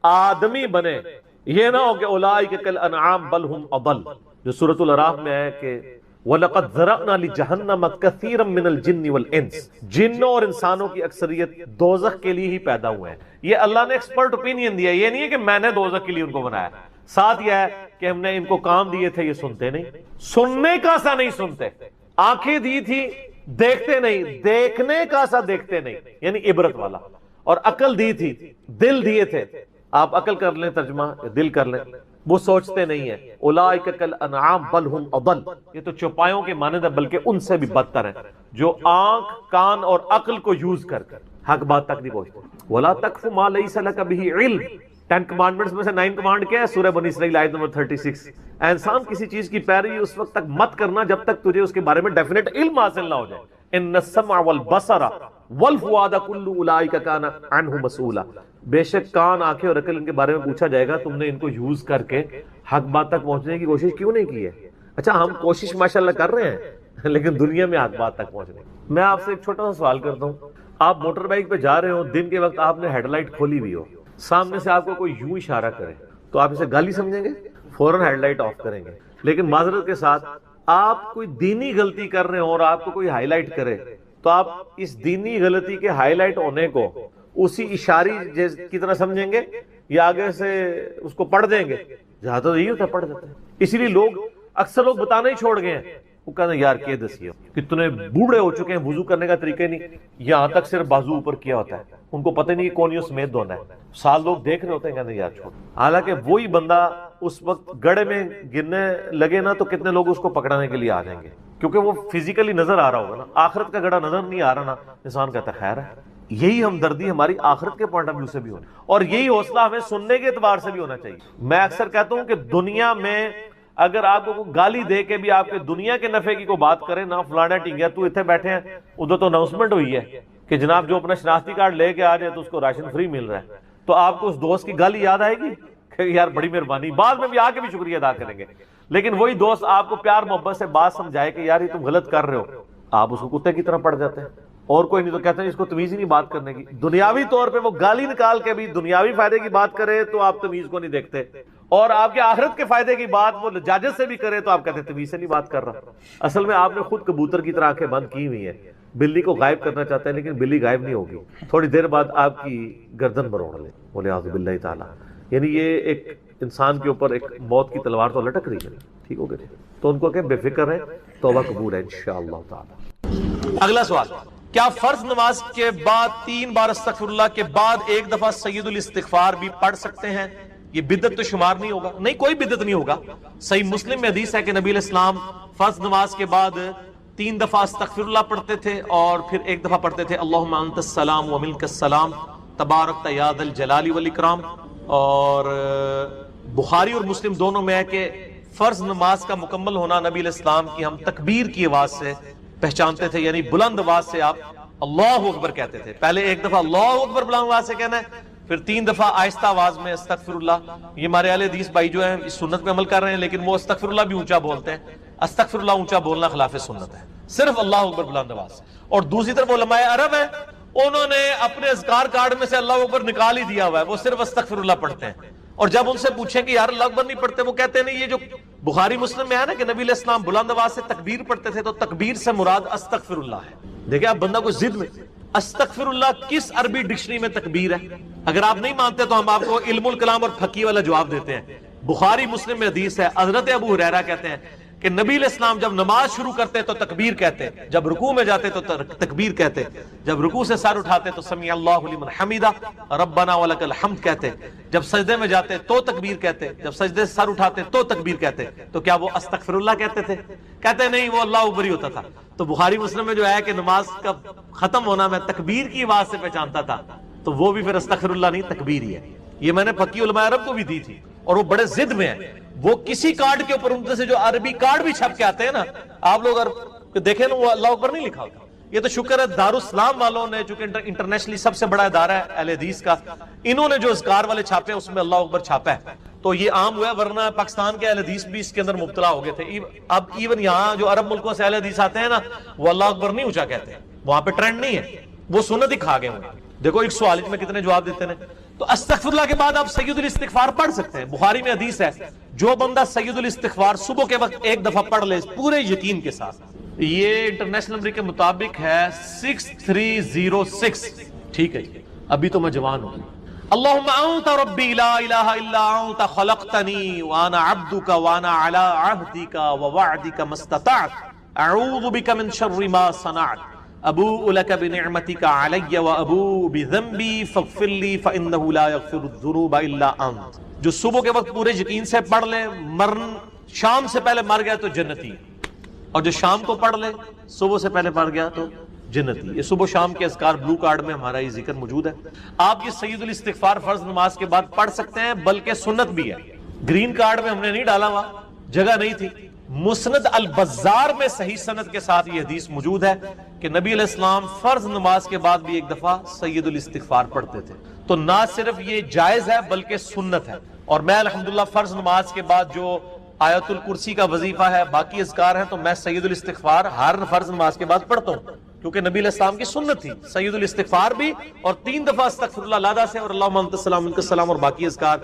آدمی بنے، یہ نہ ہو کہ اولئک کالانعام بل ہم اضل، جو سورۃ الاعراف میں ہے کہ وَلَقَدْ ذَرَأْنَا لِجَهَنَّمَ كَثِيرًا مِنَ الْجِنِّ وَالْإِنسِ، جنوں اور انسانوں کی اکثریت دوزخ کے لیے ہی پیدا ہوئے ہیں۔ یہ اللہ نے ایکسپرٹ اوپینین دیا، یہ نہیں ہے کہ میں نے دوزخ کے لیے ان کو بنایا۔ ساتھ یہ ہے کہ ہم نے ان کو کام دیے تھے، یہ سنتے نہیں، سننے کا سا نہیں سنتے، آنکھیں دی تھی دیکھتے نہیں، دیکھنے کا سا دیکھتے نہیں، یعنی عبرت والا، اور عقل دی تھی، دل دیے تھے، آپ عقل کر لیں ترجمہ، دل کر لیں، وہ سوچتے نہیں ہیں۔ اولئک کالانعام بل ہم اضل، یہ تو چوپایوں کے مانند ہے، بلکہ ان سے بھی بدتر ہیں، جو آنکھ، کان اور عقل کو یوز کر حق بات تک نہیں پہنچتے۔ ولا تقف ما لیس لک بہ علم، 10 کمانڈمنٹس میں سے 9 کمانڈ کیا ہے؟ سورہ بنی اسرائیل آیت نمبر 36۔ اے انسان، کسی چیز کی پیروی اس وقت تک مت کرنا جب تک تجھے اس کے بارے میں ڈیفینیٹ علم حاصل نہ ہو جائے۔ ان السمع والبصر والفؤاد کل اولئک کان عنہ مسئولا، بے شک کان، آنکھیں اور عقل ان کے بارے میں پوچھا جائے گا، تم نے ان کو یوز کر کے حق بات تک پہنچنے کی کوشش کیوں نہیں کی ہے؟ اچھا، ہم کوشش ماشاءاللہ کر رہے ہیں، لیکن دنیا میں حق بات تک پہنچنے۔ میں آپ سے ایک چھوٹا سا سوال کرتا ہوں، آپ موٹر بائک پہ جا رہے ہو، دن کے وقت آپ نے ہیڈ لائٹ کھولی ہوئی ہو، سامنے سے آپ کو کوئی یوں اشارہ کرے تو آپ اسے گالی سمجھیں گے؟ فوراً ہیڈ لائٹ آف کریں گے۔ لیکن معذرت کے ساتھ آپ کوئی دینی غلطی کر رہے ہو اور آپ کو کوئی ہائی لائٹ کرے تو آپ اس دینی غلطی کے ہائی لائٹ ہونے کو اسی اشاری کی طرح سمجھیں گے یا آگے سے اس کو پڑھ دیں گے؟ زیادہ تو یہی ہوتا ہے، پڑھ دیتے ہیں۔ اسی لیے اکثر لوگ بتانا ہی چھوڑ گئے ہیں، وہ کہتے ہیں یار کیا دسیے، کتنے بوڑھے ہو چکے ہیں، وضو کرنے کا طریقہ نہیں، یہاں تک صرف بازو اوپر کیا ہوتا ہے، ان کو پتہ نہیں کہ کون سمیت دھونا ہے۔ سال لوگ دیکھ رہے ہوتے ہیں، کہتے ہیں یار چھوڑ۔ حالانکہ وہی بندہ اس وقت گڑھے میں گرنے لگے نا تو کتنے لوگ اس کو پکڑانے کے لیے آ جائیں گے، کیونکہ وہ فزیکلی نظر آ رہا ہوگا نا، آخرت کا گڑھا نظر نہیں آ رہا نا، انسان کہتا ہے خیر ہے۔ یہی ہمدردی ہماری آخرت کے پوائنٹ آف ویو سے بھی ہونی، اور یہی حوصلہ ہمیں سننے کے اعتبار سے بھی ہونا چاہیے۔ میں اکثر کہتا ہوں کہ دنیا میں اگر آپ کو گالی دے کے بھی آپ کے دنیا کے نفع کی کوئی بات کرے نا، فلانا ٹینگیا تو اتنے بیٹھے ہیں، ادھر تو اناؤنسمنٹ ہوئی ہے کہ جناب جو اپنا شناختی کارڈ لے کے آ جائے تو اس کو راشن فری مل رہا ہے، تو آپ کو اس دوست کی گالی یاد آئے گی کہ یار بڑی مہربانی، بعد میں بھی آ کے بھی شکریہ ادا کریں گے۔ لیکن وہی دوست آپ کو پیار محبت سے بات سمجھائے کہ یار یہ تم غلط کر رہے ہو، آپ اس کو کتے کی طرح پڑ جاتے ہیں، اور کوئی نہیں تو کہتے ہیں اس کو تمیز ہی نہیں بات کرنے کی۔ دنیاوی طور پہ وہ گالی نکال کے بھی دنیاوی فائدے کی بات کرے تو آپ تمیز کو نہیں دیکھتے، اور آپ کے آخرت کے فائدے کی بات وہ لجاجت سے بھی کرے تو آپ کہتے ہیں تمیز سے نہیں بات کر رہا۔ اصل میں آپ نے خود کبوتر کی طرح آنکھیں بند کی ہوئی ہیں، بلی کو غائب کرنا چاہتے ہیں لیکن بلی غائب نہیں ہوگی، تھوڑی دیر بعد آپ کی گردن مروڑ لے، والعیاذ باللہ تعالیٰ۔ یعنی یہ ایک انسان کے اوپر ایک موت کی تلوار تو لٹک رہی ہے، ٹھیک ہو گیا؟ تو ان کو کہ بے فکر ہے، توبہ قبول ہے انشاءاللہ تعالی۔ اگلا سوال، کیا فرض نماز کے بعد 3 بار استغفر اللہ کے بعد ایک دفعہ سید الاستغفار بھی پڑھ سکتے ہیں؟ یہ بدعت تو شمار نہیں ہوگا؟ نہیں، کوئی بدعت نہیں ہوگا۔ صحیح مسلم میں حدیث ہے کہ نبی علیہ السلام فرض نماز کے بعد 3 دفعہ استغفر اللہ پڑھتے تھے اور پھر ایک دفعہ پڑھتے تھے اللہم انت السلام و منک السلام تبارکت یا ذا الجلال والاکرام۔ اور بخاری اور مسلم دونوں میں ہے کہ فرض نماز کا مکمل ہونا نبی علیہ السلام کی ہم تکبیر کی آواز سے پہچانتے تھے، یعنی بلند آواز سے آپ اللہ اکبر کہتے تھے۔ پہلے ایک دفعہ اللہ اکبر بلند آواز سے کہنا ہے، پھر 3 دفعہ آہستہ آواز میں استغفر اللہ۔ یہ ہمارے اہل حدیث بھائی جو ہیں اس سنت پہ عمل کر رہے ہیں، لیکن وہ استغفر اللہ بھی اونچا بولتے ہیں۔ استغفر اللہ اونچا بولنا خلاف سنت ہے، صرف اللہ اکبر بلند آواز۔ اور دوسری طرف علماء عرب ہیں، انہوں نے اپنے اذکار کارڈ میں سے اللہ اکبر نکال ہی دیا ہوا ہے، وہ صرف استغفر اللہ پڑھتے ہیں۔ اور جب ان سے پوچھیں کہ یار اللہ اکبر نہیں پڑھتے، وہ کہتے ہیں نہیں، یہ جو بخاری مسلم میں ہے نا کہ نبی علیہ السلام بلند آواز سے تکبیر پڑھتے تھے، تو تکبیر سے مراد استغفر اللہ ہے۔ دیکھیں آپ بندہ کو ضد میں، استغفر اللہ کس عربی ڈکشنری میں تکبیر ہے؟ اگر آپ نہیں مانتے تو ہم آپ کو علم الکلام اور فقی والا جواب دیتے ہیں۔ بخاری مسلم میں حدیث ہے، حضرت ابو ہریرہ کہتے ہیں کہ نبی علیہ السلام جب نماز شروع کرتے تو تکبیر کہتے، جب رکوع میں جاتے تو تکبیر کہتے، جب رکوع سے سر اٹھاتے تو سمیع اللہ لمن حمیدہ ربنا ولک الحمد کہتے، جب سجدے میں جاتے تو تکبیر کہتے، جب سجدے سے سر اٹھاتے تو تکبیر کہتے۔ تو کیا وہ استغفر اللہ کہتے تھے؟ کہتے نہیں، وہ اللہ اکبر ہی ہوتا تھا۔ تو بخاری مسلم میں جو ہے کہ نماز کا ختم ہونا میں تکبیر کی آواز سے پہچانتا تھا، تو وہ بھی پھر استغفر اللہ نہیں، تکبیر ہی ہے۔ یہ میں نے فقی علماء عرب کو بھی دی تھی، اور وہ بڑے ضد میں ہیں۔ وہ کسی کارڈ کے اوپر ان سے جو عربی کارڈ بھی چھپ کے آتے ہیں نا، آپ لوگ اگر دیکھیں نا، وہ اللہ اکبر نہیں لکھا ہوتا۔ یہ تو شکر ہے دارالاسلام والوں نے، چونکہ انٹرنیشنلی سب سے بڑا ادارہ ہے اہل حدیث کا، انہوں نے جو اذکار والے چھاپے اس میں اللہ اکبر چھاپا ہے، تو یہ عام ہوا ہے، ورنہ پاکستان کے اہل حدیث بھی اس کے اندر مبتلا ہو گئے تھے۔ اب ایون یہاں جو عرب ملکوں سے اہل حدیث آتے ہیں نا، وہ اللہ اکبر نہیں اونچا کہتے، وہاں پہ ٹرینڈ نہیں ہے۔ وہ سنت ہی کھا گئے ہوں گے. دیکھو ایک سوال میں کتنے جواب دیتے ہیں. تو استغفراللہ کے بعد آپ سید الاستغفار پڑھ سکتے ہیں. بخاری میں حدیث ہے جو بندہ سید الاستغفار صبح کے وقت ایک دفعہ پڑھ لے پورے یقین کے ساتھ, یہ انٹرنیشنل نمبر کے مطابق ہے 6306. ٹھیک ہے جی, ابھی تو میں جوان ہوں. اللہم انت ربی لا الہ الا انت خلقتنی وانا عبدک وانا علی عہدک ووعدک ما استطعت اعوذ بک من شر ما صنعت ابوء لک بنعمتک علی وابوء بذنبی فاغفر لی فانہ لا یغفر الذنوب الا انت. جو صبح کے وقت پورے یقین سے پڑھ لے, مرن شام سے پہلے مر گیا تو جنتی, اور جو شام کو پڑھ لے صبح سے پہلے پڑھ گیا تو جنتی. یہ صبح شام کے اذکار بلو کارڈ میں ہمارا یہ ذکر موجود ہے. آپ یہ سید الاستغفار فرض نماز کے بعد پڑھ سکتے ہیں, بلکہ سنت بھی ہے. گرین کارڈ میں ہم نے نہیں ڈالا ہوا, جگہ نہیں تھی. مسند البزار میں صحیح سند کے ساتھ یہ حدیث موجود ہے کہ نبی علیہ السلام فرض نماز کے بعد بھی ایک دفعہ سید الاستغفار پڑھتے تھے. تو نہ صرف یہ جائز ہے بلکہ سنت ہے. اور میں الحمدللہ فرض نماز کے بعد جو آیت الکرسی کا وظیفہ ہے, باقی اذکار ہیں, تو میں سید الاستغفار ہر فرض نماز کے بعد پڑھتا ہوں, کیونکہ نبی علیہ السلام کی سنت تھی سید الاستغفار بھی, اور 3 دفعہ استغفر اللہ لادا سے, اور اللہم انت السلام منک السلام, اور باقی اذکار.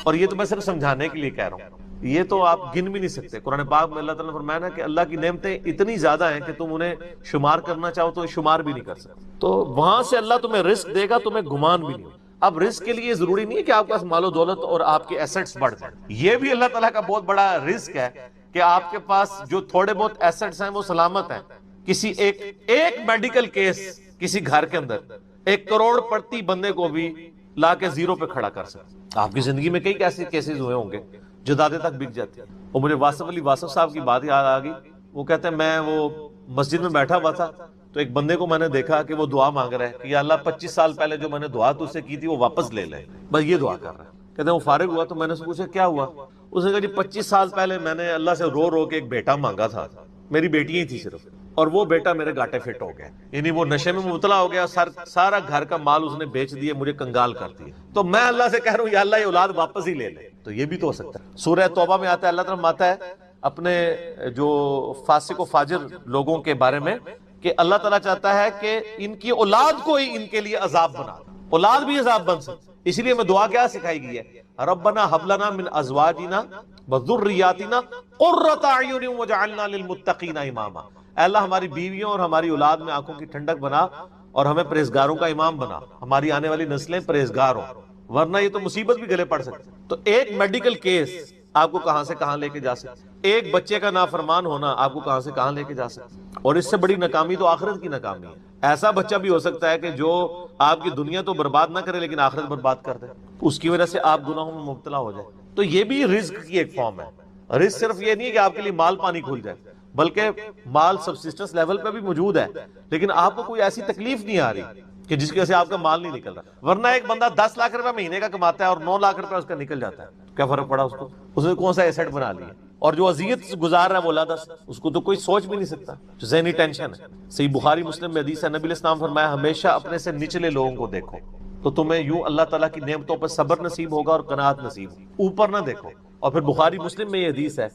اور یہ تو میں صرف سمجھانے کے لیے کہہ رہا ہوں, یہ تو آپ گن بھی نہیں سکتے. قرآن پاک میں اللہ تعالیٰ نے فرمایا نا کہ اللہ کی نعمتیں اتنی زیادہ ہیں کہ تم انہیں شمار کرنا چاہو تو شمار بھی نہیں کر سکتے. تو وہاں سے اللہ تمہیں رزق دے گا, تمہیں گمان بھی نہیں. اب رزق کے لیے ضروری نہیں ہے کہ آپ کے پاس مال و دولت اور آپ کے ایسٹس بڑھ جائیں. یہ بھی اللہ تعالیٰ کا بہت بڑا رزق ہے کہ آپ کے پاس جو تھوڑے بہت ایسٹس ہیں وہ سلامت ہیں. کسی ایک میڈیکل کیس کسی گھر کے اندر 1 کروڑ پڑتی بندے کو بھی لا کے زیرو پہ کھڑا کر سکتے. آپ کی زندگی میں کئی ایسے کیسز ہوئے ہوں گے, جدادیں تک بک جاتی ہیں. اور مجھے واصف علی واصف صاحب کی بات یاد آ گئی. وہ کہتے ہیں میں وہ مسجد میں بیٹھا ہوا تھا تو ایک بندے کو میں نے دیکھا کہ وہ دعا مانگ رہا ہے کہ یا اللہ 25 سال پہلے جو میں نے دعا تجھ سے کی تھی وہ واپس لے لے, بس یہ دعا کر رہا ہے. کہتے ہیں وہ فارغ ہوا تو میں نے اس سے پوچھا کیا ہوا. اس نے کہا جی 25 سال پہلے میں نے اللہ سے رو رو کے ایک بیٹا مانگا تھا, میری بیٹی ہی تھی صرف, اور وہ بیٹا میرے گاٹے فٹ ہو گیا, یعنی وہ نشے میں مبتلا ہو گیا, سارا گھر کا مال اس نے بیچ دیا, مجھے کنگال کر دیا. تو میں اللہ سے کہہ رہا ہوں یا اللہ یہ اولاد واپس ہی لے لے. تو یہ بھی تو ہو سکتا ہے. سورہ توبہ میں آتا ہے, اللہ تعالیٰ ماتا ہے اپنے جو فاسق و فاجر لوگوں کے بارے میں کہ اللہ تعالیٰ چاہتا ہے کہ ان کی اولاد کو ہی ان کے لیے عذاب بنا, اولاد بھی عذاب بن سکتی. اس لیے میں دعا کیا سکھائی گئی ہے, ربنا حب لنا من ازواجنا وذریاتنا قرۃ اعین واجعلنا للمتقین اماما. اے اللہ ہماری بیویوں اور ہماری اولاد میں آنکھوں کی ٹھنڈک بنا اور ہمیں پرہیزگاروں کا امام بنا, ہماری آنے والی نسلیں پرہیزگار ہوں, ورنہ یہ تو مصیبت بھی گلے پڑ سکتی. تو ایک میڈیکل کیس آپ کو کہاں سے کہاں لے کے جا سکتے, ایک بچے کا نافرمان ہونا آپ کو کہاں سے کہاں لے کے جا سکتے. اور اس سے بڑی ناکامی تو آخرت کی ناکامی ہے. ایسا بچہ بھی ہو سکتا ہے کہ جو آپ کی دنیا تو برباد نہ کرے لیکن آخرت برباد کر دے, اس کی وجہ سے آپ گناہوں میں مبتلا ہو جائے. تو یہ بھی رزق کی ایک فارم ہے. رزق صرف یہ نہیں ہے کہ آپ کے لیے مال پانی کھل جائے, بلکہ مال سبسسٹنس لیول پہ بھی موجود ہے, لیکن آپ کو کوئی ایسی تکلیف نہیں آ رہی کہ جس کی وجہ سے آپ کا مال نہیں نکل رہا. ورنہ ایک بندہ 10 لاکھ روپے مہینے کا کماتا ہے اور 9 لاکھ روپے اس کا نکل جاتا ہے, کیا فرق پڑا اس کو, اس نے کون سا ایسٹ بنا لیا. اور جو اذیت گزار رہا ہے وہ اولاد اس کو تو کوئی سوچ بھی نہیں سکتا, جو ذہنی ٹینشن ہے. صحیح بخاری مسلم میں حدیث ہے, نبی علیہ السلام فرمایا ہمیشہ اپنے سے نچلے لوگوں کو دیکھو تو تمہیں یوں اللہ تعالیٰ کی نعمتوں پر صبر نصیب ہوگا اور قناعت نصیب, اوپر نہ دیکھو. اور پھر بخاری مسلم میں یہ حدیث ہے